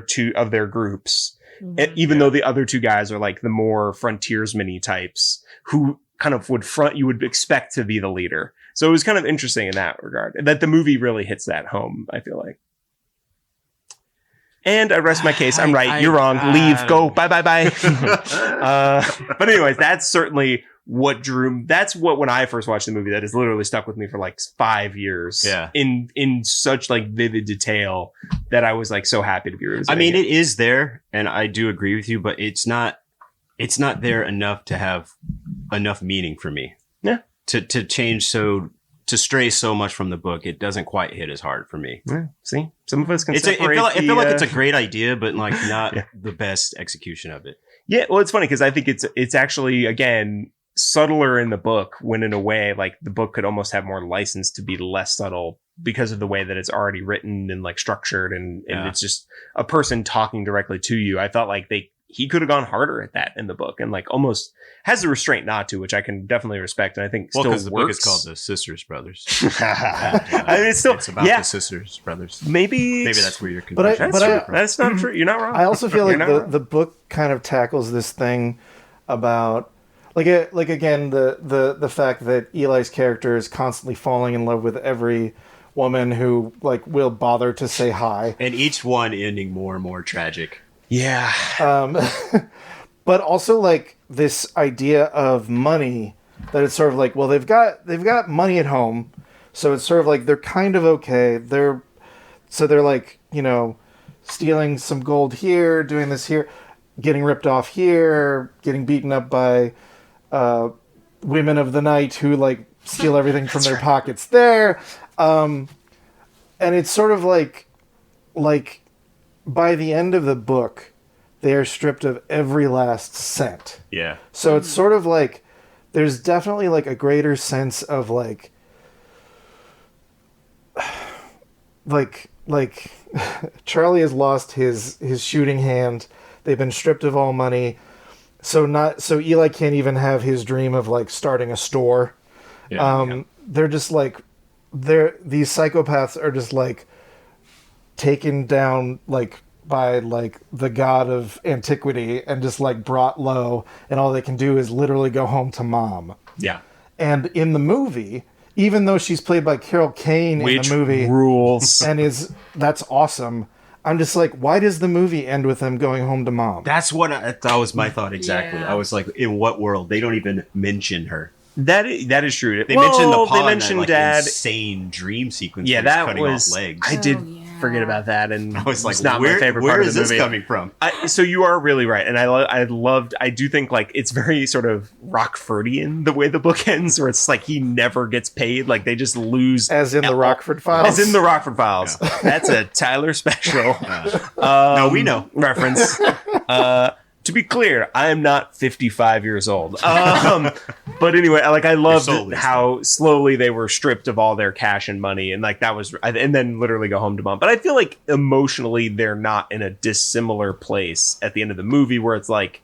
groups. Mm-hmm. Even though the other two guys are like the more frontiersman-y types who kind of you would expect to be the leader. So it was kind of interesting in that regard that the movie really hits that home, I feel like. And I rest my case. I'm right. You're wrong. Leave. Go. Bye. But anyways, that's certainly what drew. That's what when I first watched the movie, that has literally stuck with me for like 5 years. Yeah. In such like vivid detail that I was like so happy to be revisiting. I mean, it is there, and I do agree with you, but it's not there enough to have enough meaning for me. Yeah. To change to stray so much from the book, it doesn't quite hit as hard for me. Yeah, see, some of us can. I feel like it's a great idea, but like not the best execution of it. Yeah, well, it's funny because I think it's actually again subtler in the book when, in a way, like the book could almost have more license to be less subtle because of the way that it's already written and like structured, and it's just a person talking directly to you. I felt like he could have gone harder at that in the book, and like almost has the restraint not to, which I can definitely respect, and I think still works. The book is called The Sisters Brothers. I mean, it's about the Sisters Brothers. Maybe that's where you're confused. That's not true. You're not wrong. I also feel like the book kind of tackles this thing about like again the fact that Eli's character is constantly falling in love with every woman who like will bother to say hi, and each one ending more and more tragic. Yeah. But also like this idea of money, that it's sort of like, well, they've got money at home, so it's sort of like they're kind of okay. They're like, you know, stealing some gold here, doing this here, getting ripped off here, getting beaten up by women of the night who like steal everything from their pockets there. And it's sort of like by the end of the book, they are stripped of every last cent. Yeah. So it's sort of like there's definitely like a greater sense of like Charlie has lost his shooting hand. They've been stripped of all money. So Eli can't even have his dream of like starting a store. Yeah, They're just like these psychopaths are just like taken down like by like the god of antiquity and just like brought low, and all they can do is literally go home to mom. Yeah. And in the movie, even though she's played by Carol Kane in the movie, rules, and that's awesome, I'm just like, why does the movie end with them going home to mom? That was my thought exactly. Yeah. I was like, in what world? They don't even mention her. That is true. They mentioned the paw, mentioned that, like, Dad. Insane dream sequence. Yeah, that cutting was. Off legs. I did forget about that, and I was like, it's not my favorite part of the movie. Where is this coming from? So you are really right, and I do think like it's very sort of Rockfordian the way the book ends, where it's like he never gets paid, like they just lose. As in the Rockford Files. As in the Rockford Files. Yeah. That's a Tyler special. No, we know reference. To be clear, I am not 55 years old. But anyway, like I loved how slowly they were stripped of all their cash and money, and like that was, and then literally go home to mom. But I feel like emotionally they're not in a dissimilar place at the end of the movie, where it's like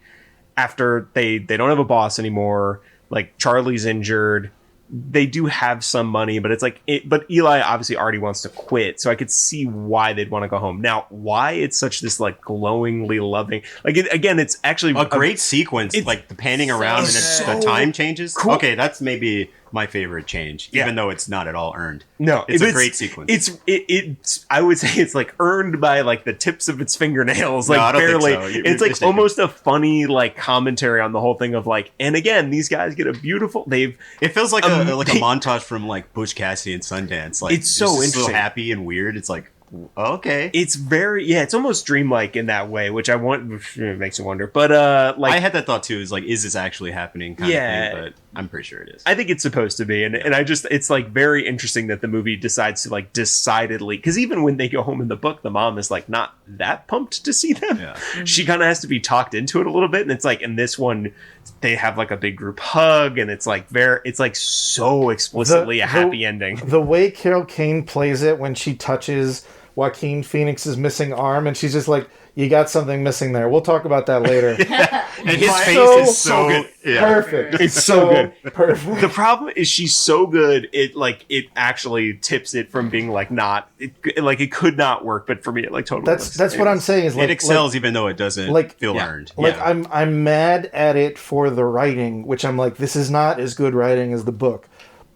after they don't have a boss anymore, like Charlie's injured. They do have some money, but it's like but Eli obviously already wants to quit, so I could see why they'd want to go home. Now, why it's such this like glowingly loving, like again, it's actually a great sequence, like the panning around and the time changes. Cool. Okay, that's maybe my favorite change, even though it's not at all earned. No, it's a great sequence. It's I would say it's like earned by like the tips of its fingernails, like no, I don't barely. Think so. It's like almost a funny like commentary on the whole thing of like, and again, these guys get a beautiful. It feels like a montage from like Butch Cassidy and Sundance. Like it's so interesting, so happy and weird. It's like. Okay, it's very it's almost dreamlike in that way, which makes you wonder. But like I had that thought too. Is like, is this actually happening? Kind of thing, but I'm pretty sure it is. I think it's supposed to be, and I just it's like very interesting that the movie decides to like decidedly, because even when they go home in the book, the mom is like not that pumped to see them. Yeah. She kind of has to be talked into it a little bit, and it's like in this one they have like a big group hug, and it's like so explicitly a happy ending. The way Carol Kane plays it when she touches Joaquin Phoenix's missing arm, and she's just like, you got something missing there. We'll talk about that later. And his face is so good. Yeah. Perfect. It's so good. Perfect. The problem is she's so good, it actually tips it from being like not, it could not work, but for me it like totally That's what I'm saying is like, it excels even though it doesn't feel earned. Like I'm mad at it for the writing, which I'm like, this is not as good writing as the book.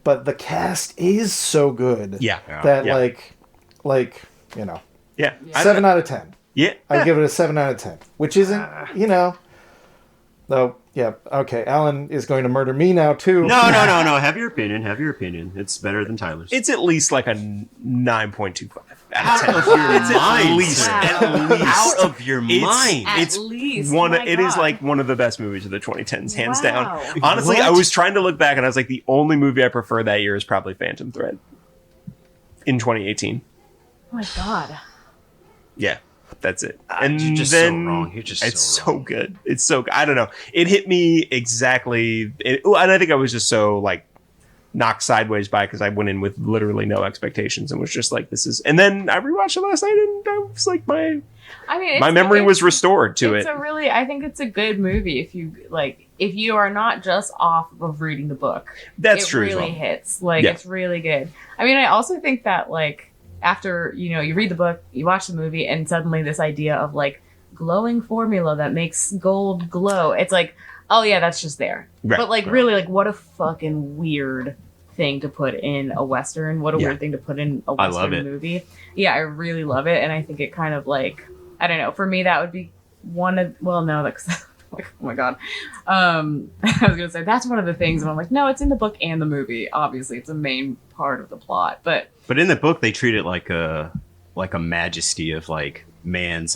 But the cast is so good. Yeah. That like you know. Yeah. 7 out of 10. Yeah. I'd give it a 7 out of 10, which isn't, though. Yeah. Okay. Alan is going to murder me now too. No. Have your opinion. It's better than Tyler's. It's at least like a 9.25 out of your mind. At least. Out of your mind. It's one. It is like one of the best movies of the 2010s, hands down. Honestly, What? I was trying to look back, and I was like, the only movie I prefer that year is probably Phantom Thread in 2018. Oh my god. Yeah. That's it. And you're just then so wrong. You're just it's so so wrong. good. It's so good. I don't know. It hit me exactly. And I think I was just so like knocked sideways by it because I went in with literally no expectations and was just like, this is. And then I rewatched it last night and I was like, my memory was restored to it. I think it's a good movie if you are not just off of reading the book. That's true. It really hits. It's really good. I mean, I also think that after, you read the book, you watch the movie, and suddenly this idea of glowing formula that makes gold glow. It's like, oh yeah, that's just there. Right, but really, what a fucking weird thing to put in a Western. What a weird thing to put in a Western movie. Yeah, I really love it. And I think it kind of I don't know, for me, that would be one of, that's oh my god. I was gonna say that's one of the things, and I'm like, no, it's in the book and the movie. Obviously, it's a main part of the plot, but in the book they treat it like a majesty of man's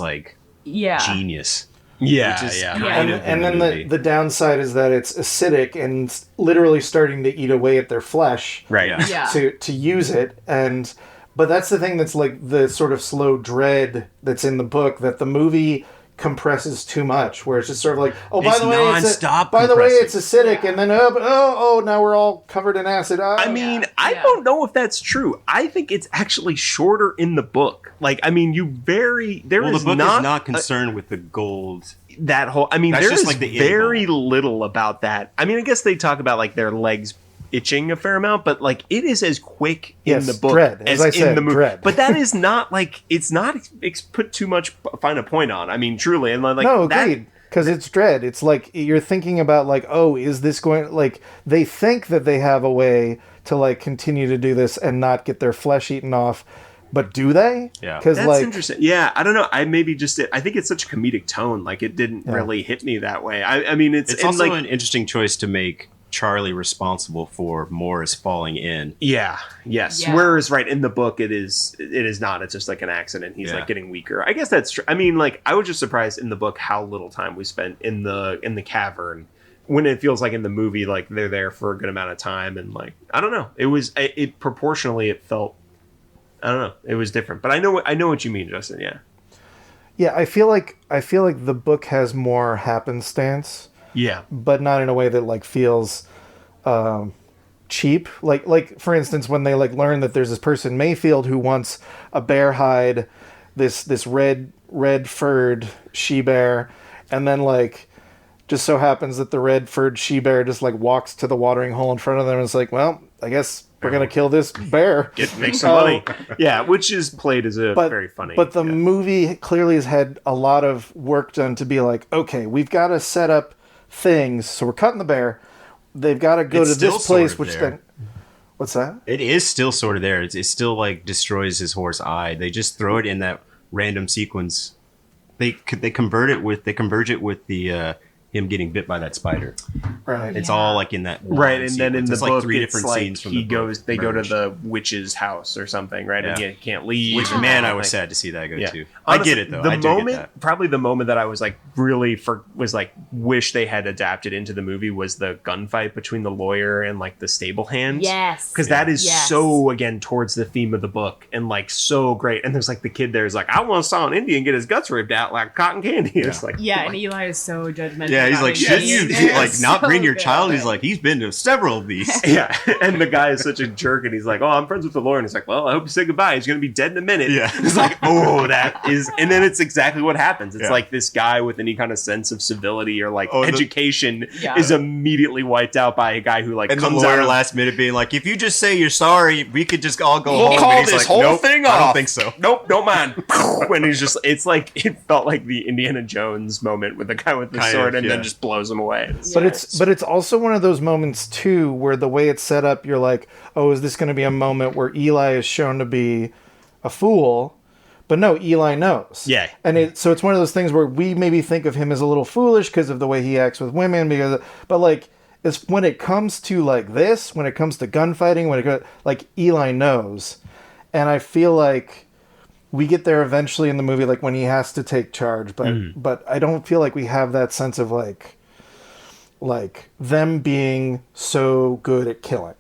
genius. Yeah, which is yeah. kind of And in then the downside is that it's acidic and literally starting to eat away at their flesh, Right. yeah. to use it. But that's the thing that's the sort of slow dread that's in the book that the movie compresses too much, where it's just sort of by the way, it's acidic, and then now we're all covered in acid. I mean, I don't know if that's true. I think it's actually shorter in the book. The book is not concerned with the gold. That whole, I mean, That's there's just the very little about that. I mean, I guess they talk about their legs itching a fair amount, but it is as quick in the book as in the movie. Dread. But that is not it's not put too much fine a point on. I mean, truly, and no, agreed. Because it's dread. It's you're thinking about is this going they think that they have a way to continue to do this and not get their flesh eaten off, but do they? Yeah, that's interesting. Yeah, I don't know. I maybe just I think it's such a comedic tone. It didn't really hit me that way. I mean, it's also an interesting choice to make Charlie responsible for Morris falling in. Yeah. Yes. Yeah. Whereas in the book it is not. It's just an accident. He's getting weaker. I guess that's true. I mean, I was just surprised in the book how little time we spent in the cavern, when it feels in the movie they're there for a good amount of time, and I don't know. It proportionally it felt, I don't know. It was different. But I know what you mean, Justin. Yeah. Yeah, I feel like the book has more happenstance. Yeah, but not in a way that feels cheap. Like for instance, when they learn that there's this person Mayfield who wants a bear hide, this red furred she bear, and then just so happens that the red furred she bear just walks to the watering hole in front of them and it's well, I guess we're gonna kill this bear. Make some money. Yeah, which is played as very funny. But the movie clearly has had a lot of work done to be okay, we've got to set up things, so we're cutting the bear. They've got to go to this place, which then what's that? It is still sort of there. It still destroys his horse eye. They just throw it in that random sequence. They converge it with the him getting bit by that spider. Right. It's all in that right, and sequence. then in the it's book, 3 different scenes from he the goes. book They go to merged. the witch's house or something, right? Yeah. And he can't leave. Which I was sad to see that go too. Honestly, I get it though. Probably the moment that I was really wish they had adapted into the movie was the gunfight between the lawyer and the stable hands. Yes, because that is so again towards the theme of the book and so great. And there's the kid there's I once saw an Indian get his guts ripped out like cotton candy. Yeah. It's and Eli is so judgmental. Yeah, he's shouldn't you not bring your child? He's he's been to several of these. Yeah, and the guy is such a jerk, and he's I'm friends with the lawyer, and he's well, I hope you say goodbye. He's going to be dead in a minute. Yeah, it's that is, and then it's exactly what happens. It's this guy with any kind of sense of civility or education is immediately wiped out by a guy who and comes the lawyer out last minute being if you just say you're sorry, we could just all go home. We'll call and he's this whole nope, thing off. I don't think so. Nope, don't mind. When he's just, it felt like the Indiana Jones moment with the guy with the sword, and then just blows him away. But it's also one of those moments too where the way it's set up, you're oh, is this going to be a moment where Eli is shown to be a fool? But no, Eli knows. Yeah. And so it's one of those things where we maybe think of him as a little foolish because of the way he acts with women. But like, it's when it comes to like this, when it comes to gunfighting, like Eli knows. And I feel like we get there eventually in the movie, like when he has to take charge. But I don't feel like we have that sense of like them being so good at killing.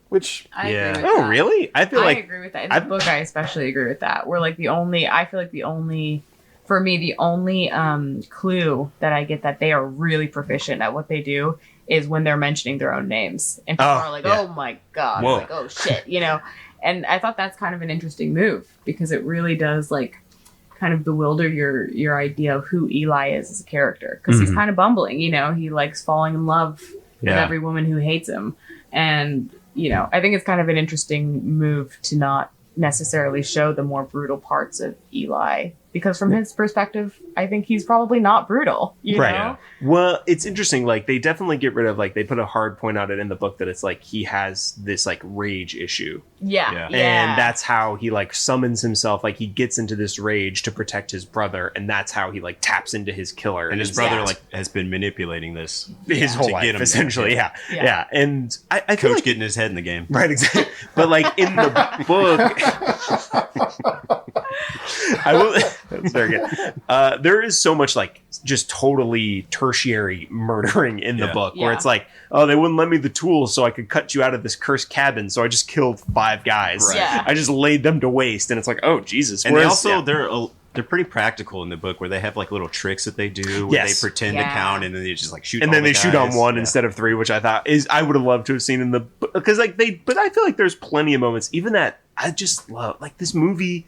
Which I agree with oh that. really? I feel like I agree with that. In the book, I especially agree with that. We're like I feel like the only clue that I get that they are really proficient at what they do is when they're mentioning their own names, and people are like, "Oh my god!" Whoa. Like, "Oh shit," you know. And I thought that's kind of an interesting move because it really does like kind of bewilder your idea of who Eli is as a character, because he's kind of bumbling. You know, he likes falling in love with every woman who hates him, and you know, I think it's kind of an interesting move to not necessarily show the more brutal parts of Eli, because from his perspective, I think he's probably not brutal, you know? Yeah. Well, it's interesting. Like, they definitely get rid of, like, they put a hard point on it in the book that it's like he has this like rage issue. Yeah. And that's how he like summons himself. Like, he gets into this rage to protect his brother, and that's how he like taps into his killer. And his brother like has been manipulating this his whole life, essentially. Yeah. And I feel coach like, getting his head in the game. Right, exactly. But like in the book, I will. That's very good. There is so much like just totally tertiary murdering in the book, where it's like, oh, they wouldn't lend me the tools so I could cut you out of this cursed cabin, so I just killed 5 guys. Right. Yeah. I just laid them to waste, and it's like, oh Jesus. And they also they're pretty practical in the book, where they have like little tricks that they do where they pretend to count, and then they just like shoot. And then they shoot on 1 instead of 3, which I thought I would have loved to have seen in the book, because like but I feel like there's plenty of moments, even that I just love, like this movie.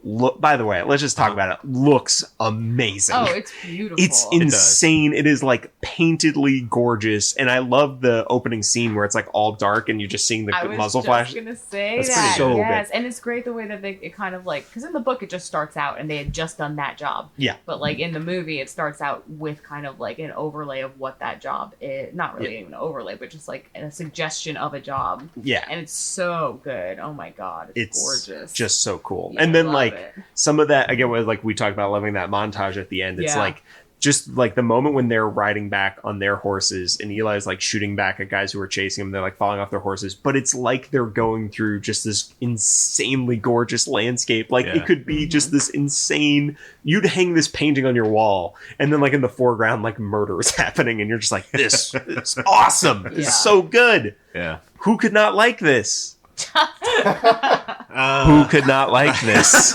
By the way, let's just talk about it. Looks amazing. Oh, it's beautiful. It's insane. It is like paintedly gorgeous, and I love the opening scene where it's like all dark and you're just seeing the muzzle flash. I was just gonna say That's that. so yes, good. and it's great the way that it kind of like, because in the book it just starts out and they had just done that job. Yeah. But like in the movie, it starts out with kind of like an overlay of what that job is. Not really even an overlay, but just like a suggestion of a job. Yeah. And it's so good. Oh my god, it's gorgeous. Just so cool. Yeah, and then like it. some of that again, like we talked about, loving that montage at the end. It's like just like the moment when they're riding back on their horses and Eli's like shooting back at guys who are chasing them. They're like falling off their horses, but it's like they're going through just this insanely gorgeous landscape. Like it could be just this insane, you'd hang this painting on your wall and then like in the foreground, like murder is happening. And you're just like, this is awesome. This is so good. Yeah. Who could not like this? Who could not like this?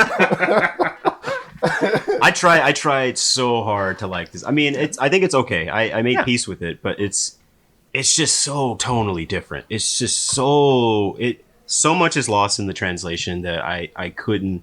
I tried so hard to like this. I mean, I think it's okay. I made peace with it, but it's just so tonally different. It's just so much is lost in the translation that I couldn't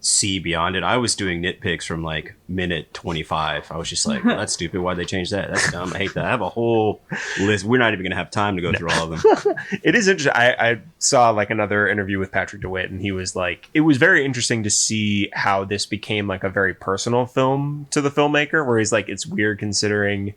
see beyond it. I was doing nitpicks from like minute 25. I was just like, well, that's stupid. Why'd they change that? That's dumb. I hate that. I have a whole list. We're not even going to have time to go through all of them. It is interesting. I saw like another interview with Patrick DeWitt, and he was like, it was very interesting to see how this became like a very personal film to the filmmaker, where he's like, it's weird considering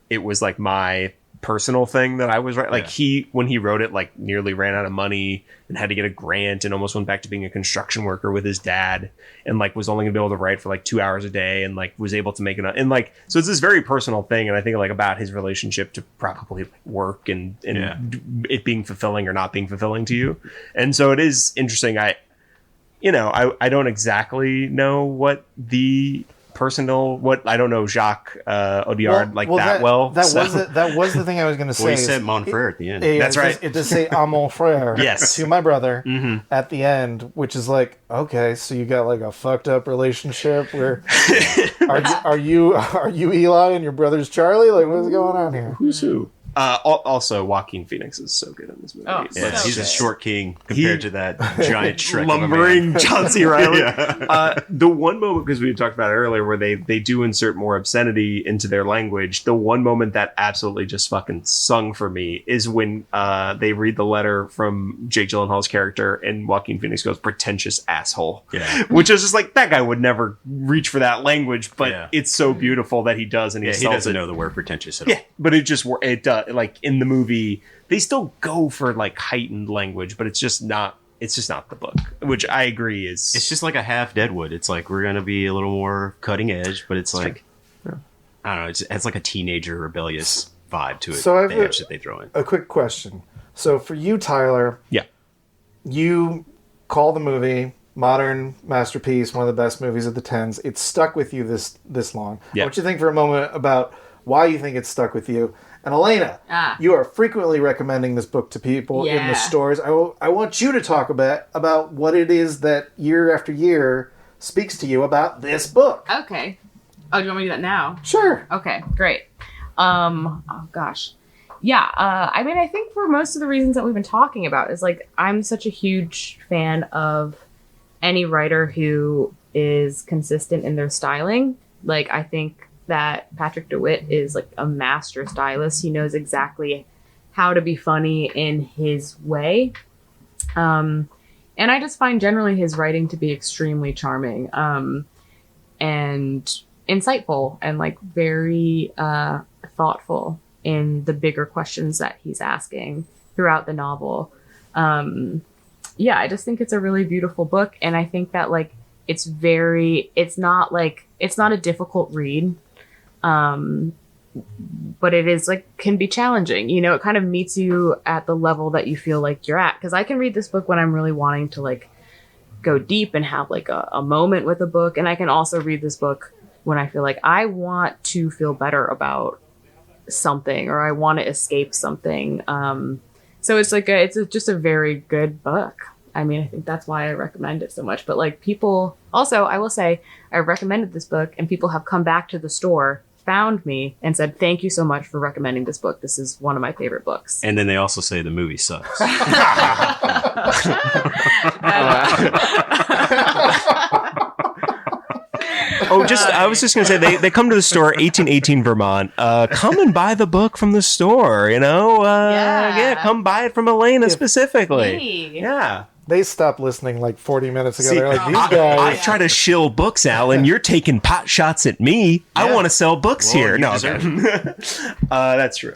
it was like my personal thing that I was right. Like when he wrote it, like nearly ran out of money and had to get a grant and almost went back to being a construction worker with his dad, and like was only gonna be able to write for like 2 hours a day, and like was able to make it. And like, so it's this very personal thing. And I think like about his relationship to probably like work and it being fulfilling or not being fulfilling to you. And so it is interesting. I don't exactly know what the I don't know Jacques Audiard that was the thing I was going to say. Well, he said mon frère at the end. That's right. It does say "à mon frère" yes. to my brother at the end, which is like, okay, so you got like a fucked up relationship where are you Eli and your brother's Charlie? Like, what's going on here? Who's who? Also, Joaquin Phoenix is so good in this movie. Oh, he's a short king compared to that giant Shrek lumbering John C. Reilly. Yeah. The one moment, because we talked about it earlier, where they do insert more obscenity into their language, the one moment that absolutely just fucking sung for me is when they read the letter from Jake Gyllenhaal's character and Joaquin Phoenix goes, "pretentious asshole," which is just like, that guy would never reach for that language, but it's so beautiful that he does, and he doesn't know the word pretentious at all. Yeah, but it does. Like in the movie, they still go for like heightened language, but it's just not it's just not the book, which I agree is. It's just like a half deadwood. It's like we're gonna be a little more cutting edge, but it's like I don't know. It's like a teenager rebellious vibe to it. So I have the edge that they throw in. A quick question. So for you, Tyler, you call the movie modern masterpiece, one of the best movies of the 10s. It's stuck with you this long. I want you to think for a moment about why you think it's stuck with you. And Alena, you are frequently recommending this book to people in the stores. I want you to talk about what it is that year after year speaks to you about this book. Okay. Oh, do you want me to do that now? Sure. Okay, great. Oh, gosh. Yeah, I mean, I think for most of the reasons that we've been talking about is, like, I'm such a huge fan of any writer who is consistent in their styling. Like, I think that Patrick DeWitt is like a master stylist. He knows exactly how to be funny in his way. And I just find generally his writing to be extremely charming and insightful and like very thoughtful in the bigger questions that he's asking throughout the novel. I just think it's a really beautiful book. And I think that like it's not a difficult read. But it is like can be challenging, you know. It kind of meets you at the level that you feel like you're at, because I can read this book when I'm really wanting to like go deep and have like a moment with a book, and I can also read this book when I feel like I want to feel better about something or I want to escape something. So it's like it's just a very good book. I mean, I think that's why I recommend it so much. But like people also, I will say I recommended this book and people have come back to the store, found me and said, thank you so much for recommending this book. This is one of my favorite books. And then they also say the movie sucks. I was just going to say, they come to the store, 1818 Vermont. Come and buy the book from the store, you know? Come buy it from Alena specifically. Hey. Yeah. They stopped listening like 40 minutes ago. They're like, these guys. I try to shill books, Alan. You're taking pot shots at me. Yeah. I want to sell books here. No, that's true.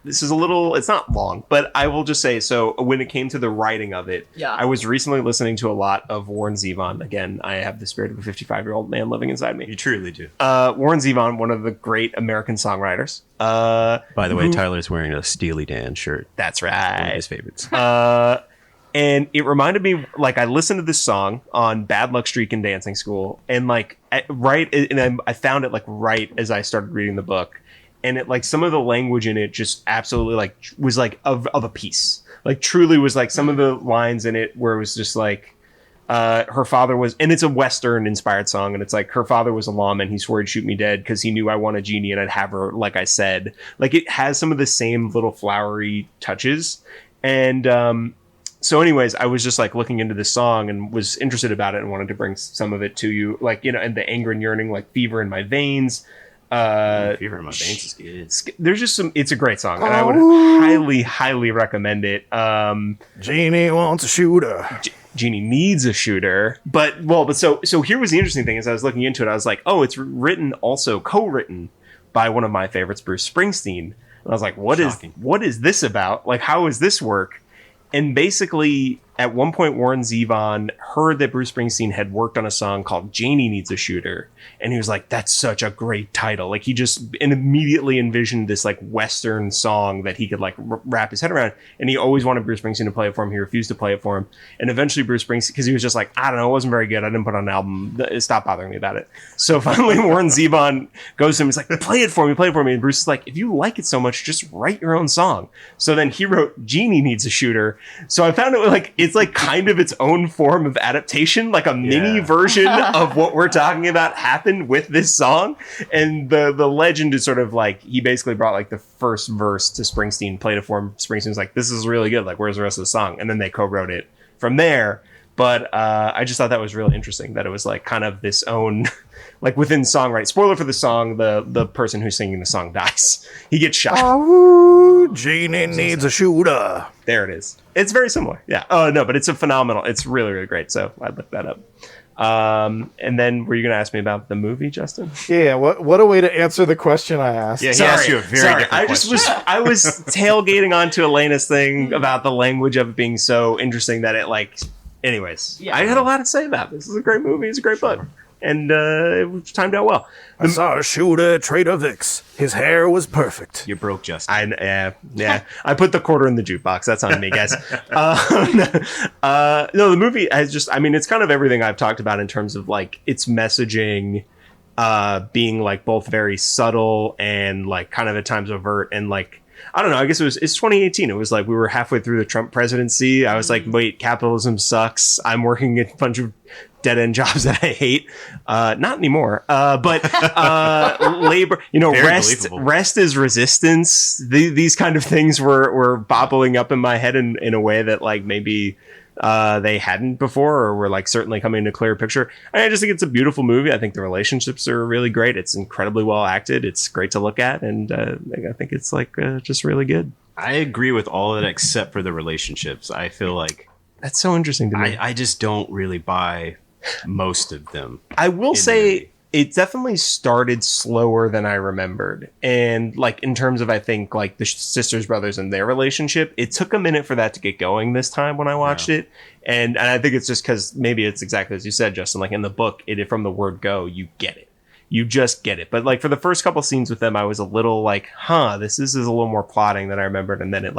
This is it's not long, but I will just say, so when it came to the writing of it, I was recently listening to a lot of Warren Zevon. Again, I have the spirit of a 55-year-old man living inside me. You truly do. Warren Zevon, one of the great American songwriters. By the way, Tyler's wearing a Steely Dan shirt. That's right. One of his favorites. And it reminded me, like, I listened to this song on Bad Luck Streak in dancing school, and like, I found it like right as I started reading the book. And it like some of the language in it just absolutely like was like of a piece, like truly was like some of the lines in it where it was just like her father was, and it's a Western inspired song. And it's like her father was a lawman. He swore he'd shoot me dead because he knew I want a genie and I'd have her. Like I said, like it has some of the same little flowery touches. And so anyways, I was just like looking into this song and was interested about it and wanted to bring some of it to you. Like, you know, and the anger and yearning, like fever in my veins. Fever in my veins is good. There's just it's a great song, and I would highly recommend it. Genie wants a shooter. Genie needs a shooter, but so here was the interesting thing. As I was looking into it, I was like, oh, it's co-written by one of my favorites, Bruce Springsteen. And I was like, what is this about? Like, how does this work? And basically, at one point, Warren Zevon heard that Bruce Springsteen had worked on a song called Janie Needs a Shooter. And he was like, that's such a great title. Like, he just immediately envisioned this, like, Western song that he could, like, wrap his head around. And he always wanted Bruce Springsteen to play it for him. He refused to play it for him. And eventually, Bruce Springsteen, because he was just like, I don't know, it wasn't very good. I didn't put on an album. Stop bothering me about it. So finally, Warren Zevon goes to him. He's like, play it for me. And Bruce is like, if you like it so much, just write your own song. So then he wrote Genie Needs a Shooter. So I found it like, it's like kind of its own form of adaptation, like a mini version of what we're talking about happened with this song. And the legend is sort of like, he basically brought like the first verse to Springsteen, played it for him. Springsteen was like, this is really good. Like, where's the rest of the song? And then they co-wrote it from there. But I just thought that was really interesting that it was like kind of this own, like within songwriting. Spoiler for the song, the person who's singing the song dies. He gets shot. Oh, Genie needs a shooter. There it is. It's very similar. Yeah. Oh, no, but it's a phenomenal. It's really, really great. So I'd look that up. And then were you going to ask me about the movie, Justin? Yeah. What a way to answer the question I asked. Yeah, he asked you a very different question. I was tailgating onto Elena's thing about the language of it being so interesting that it anyways, I had a lot to say about this. This is a great movie. It's a great book. And it timed out well. I saw a shooter Trader Vic's. His hair was perfect. You broke Justin. Yeah. I put the quarter in the jukebox. That's on me, guys. No, the movie has it's kind of everything I've talked about in terms of its messaging being both very subtle and kind of at times overt and I don't know. I guess it's 2018. It was we were halfway through the Trump presidency. I was wait, capitalism sucks. I'm working a bunch of dead end jobs that I hate. Not anymore. But labor, rest is resistance. These kind of things were bobbling up in my head in a way that maybe they hadn't before, or were certainly coming into a clearer picture. I just think it's a beautiful movie. I think the relationships are really great. It's incredibly well acted. It's great to look at, and I think it's just really good. I agree with all of it except for the relationships. I feel like that's so interesting to me. I just don't really buy most of them. I will say it definitely started slower than I remembered. And in terms of, I think the sisters, brothers and their relationship, it took a minute for that to get going this time when I watched it. And I think it's just because maybe it's exactly as you said, Justin, in the book, from the word go, you get it. You just get it. But for the first couple scenes with them, I was a little this is a little more plotting than I remembered. And then it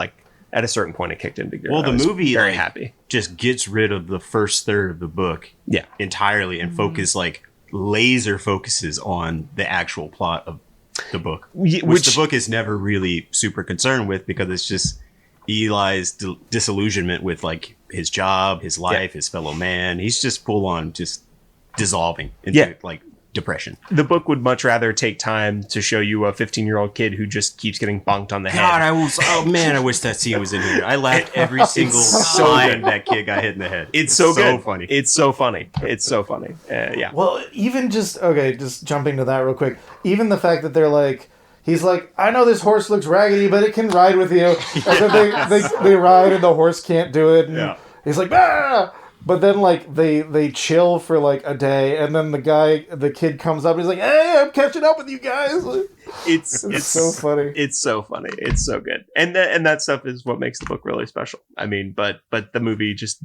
at a certain point it kicked into gear. Well, the movie very happy. Just gets rid of the first third of the book entirely and laser focuses on the actual plot of the book, which the book is never really super concerned with because it's just Eli's disillusionment with his job, his life, his fellow man. He's just full on just dissolving into depression. The book would much rather take time to show you a 15-year-old kid who just keeps getting bonked on the head. I wish that scene was in here. I laughed every single time that kid got hit in the head. It's so good. Funny. It's so funny. It's so funny. Yeah. Well, even just jumping to that real quick. Even the fact that they're he's I know this horse looks raggedy, but it can ride with you. And then they ride and the horse can't do it. And he's ah! But then, they chill for, a day, and then the kid comes up, and he's hey, I'm catching up with you guys! It's so funny. It's so funny. It's so good. And that stuff is what makes the book really special. I mean, but the movie just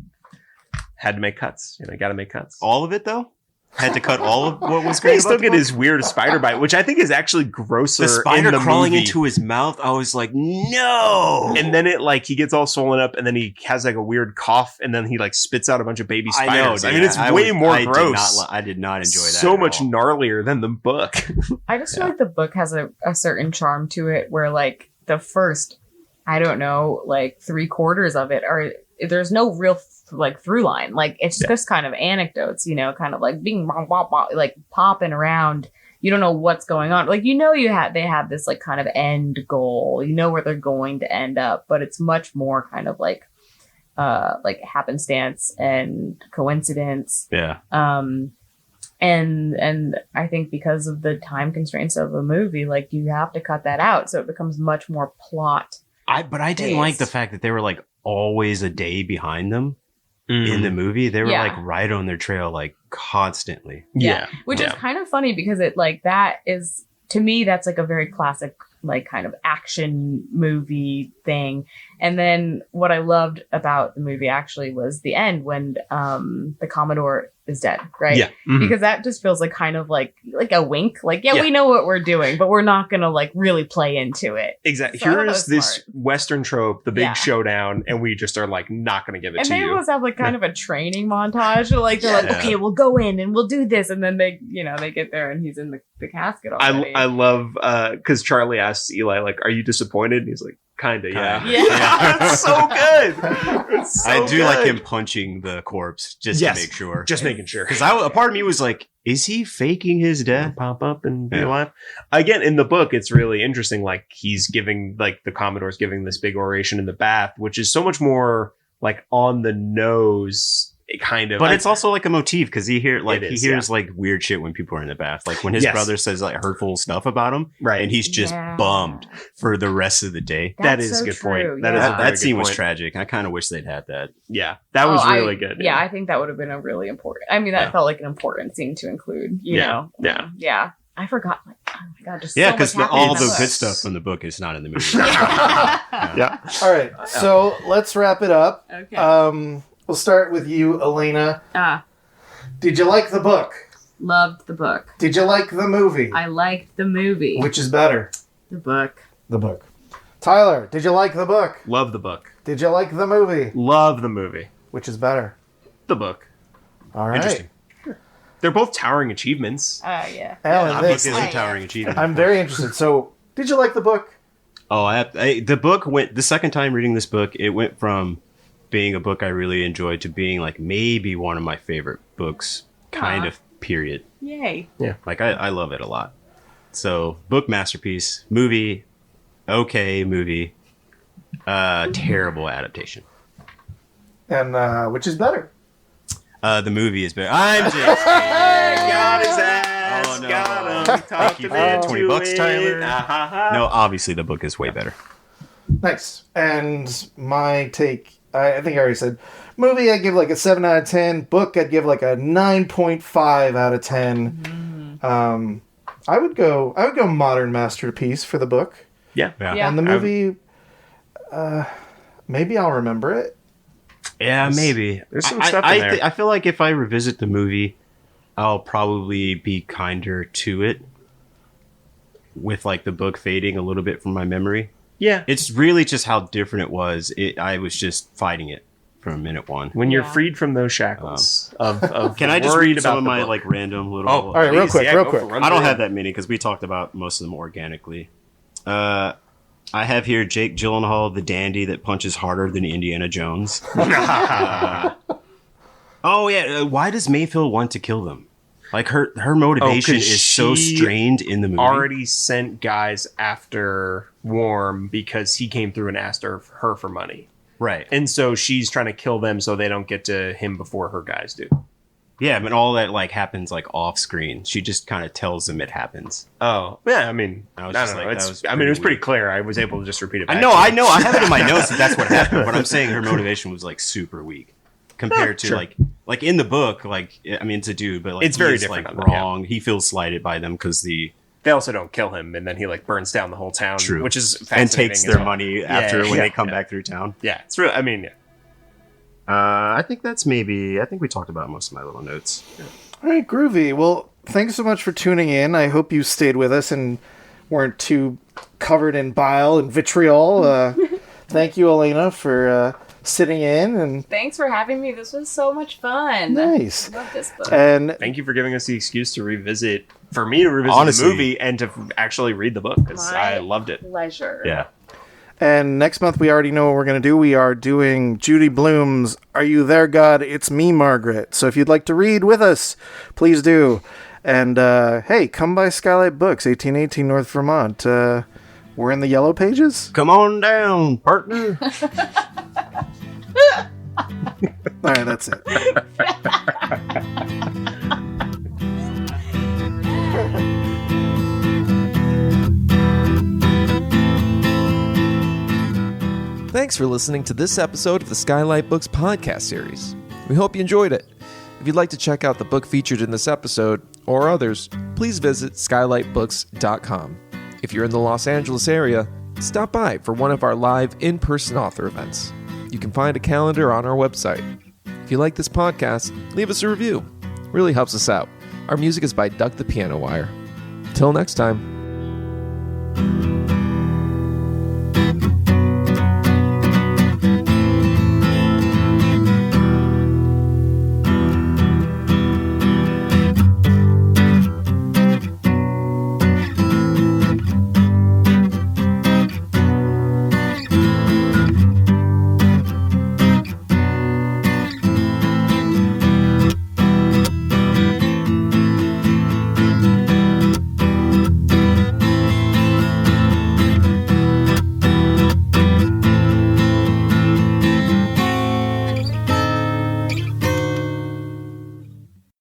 had to make cuts. Got to make cuts. All of it, though? Had to cut all of what was great. He still get his weird spider bite, which I think is actually grosser. The spider in the crawling movie. into his mouth. I was no. And then it he gets all swollen up, and then he has a weird cough, and then he spits out a bunch of baby spiders. I mean, it's way more gross. I did not enjoy that. So much gnarlier than the book. I just feel the book has a certain charm to it, where the first, I don't know, 3/4 of it are there's no real through line. It's just kind of anecdotes, kind of being popping around. You don't know what's going on. They have this kind of end goal. Where they're going to end up, but it's much more kind of happenstance and coincidence. Yeah. And I think because of the time constraints of a movie, you have to cut that out, so it becomes much more plot. But I didn't like the fact that they were always a day behind them. In the movie, they were right on their trail constantly. Yeah. Which is kind of funny because it that is, to me, that's a very classic kind of action movie thing. And then what I loved about the movie actually was the end when the Commodore is dead, right? Yeah. Mm-hmm. Because that just feels kind of like a wink. We know what we're doing, but we're not gonna really play into it. Exactly. So here is this Western trope, the big showdown, and we just are not gonna give it to you. And they almost have kind of a training montage. They're okay, we'll go in and we'll do this, and then they they get there and he's in the casket already. I love because Charlie asks Eli are you disappointed? And he's kinda, yeah. It's so good. It's so I do good. like him punching the corpse just to make sure. Just making sure. Because a part of me was is he faking his death? Pop up and be alive. Again, in the book, it's really interesting. He's giving the Commodore's giving this big oration in the bath, which is so much more on the nose it kind of. But it's also like a motif because he hears yeah. like weird shit when people are in the bath. Like when his brother says like hurtful stuff about him, right? And he's just bummed for the rest of the day. That is a good point. That scene was tragic. I kind of wish they'd had that. Yeah, that was really good. Yeah, I think that would have been a really important. I mean, that felt like an important scene to include. You know, yeah. I forgot. Like, oh my god, just because all the good stuff from the book is not in the movie. Yeah. All right, so let's wrap it up. Okay. We'll start with you, Alena. Did you like the book? Loved the book. Did you like the movie? I liked the movie. Which is better? The book. The book. Tyler, did you like the book? Love the book. Did you like the movie? Love the movie. Which is better? The book. All right. Interesting. They're both towering achievements. Yeah. Alan, this is a towering achievement. I'm very interested. So, did you like the book? Oh, the book went... The second time reading this book, it went from being a book I really enjoyed to being like maybe one of my favorite books, kind of, period. Yay. Yeah. Like, I love it a lot. So, book masterpiece. Movie, okay movie. Terrible adaptation. And which is better? The movie is better. I'm just got his ass. Oh, no. Got him. Thank you for the $20, Tyler. No, obviously the book is way better. Nice. And my take, I think I already said, movie I'd give like a 7 out of 10. Book I'd give like a 9.5 out of 10. I would go modern masterpiece for the book. Yeah. And the movie, maybe I'll remember it. Yeah, maybe. There's some stuff in there. I feel like if I revisit the movie, I'll probably be kinder to it with like the book fading a little bit from my memory. Yeah. It's really just how different it was. I was just fighting it from minute one. When you're freed from those shackles of can I just read some of my like random little... all right, real quick. I don't have that many because we talked about most of them organically. I have here Jake Gyllenhaal, the dandy that punches harder than Indiana Jones. Oh, yeah. Why does Mayfield want to kill them? Like, her motivation is so strained in the movie. Already sent guys after Worm because he came through and asked her for money. Right. And so she's trying to kill them so they don't get to him before her guys do. Yeah, but all that like happens like off screen. She just kind of tells them it happens. Oh, yeah. I mean, I don't know. It was pretty clear. I was able to just repeat it. I know. I have it in my notes that that's what happened. But I'm saying her motivation was like super weak compared to like in the book. Like, I mean, it's a dude, but like it's very different. Like wrong. He feels slighted by them because they also don't kill him, and then he like burns down the whole town. True. Which is fascinating and takes their money after when they come back through town. Yeah, it's real. I mean, yeah. I think we talked about most of my little notes. Yeah. All right, groovy. Well, thanks so much for tuning in. I hope you stayed with us and weren't too covered in bile and vitriol. Thank you, Alena, for sitting in. And thanks for having me. This was so much fun. Nice. I love this book. And thank you for giving us the excuse to revisit the movie and to actually read the book because I loved it. Pleasure. Yeah. And next month, we already know what we're going to do. We are doing Judy Blume's Are You There, God? It's Me, Margaret. So if you'd like to read with us, please do. And, hey, come by Skylight Books, 1818 North Vermont. We're in the yellow pages. Come on down, partner. All right, that's it. Thanks for listening to this episode of the Skylight Books podcast series. We hope you enjoyed it. If you'd like to check out the book featured in this episode, or others, please visit skylightbooks.com. If you're in the Los Angeles area, stop by for one of our live in-person author events. You can find a calendar on our website. If you like this podcast, leave us a review. It really helps us out. Our music is by Duck the Piano Wire. Till next time.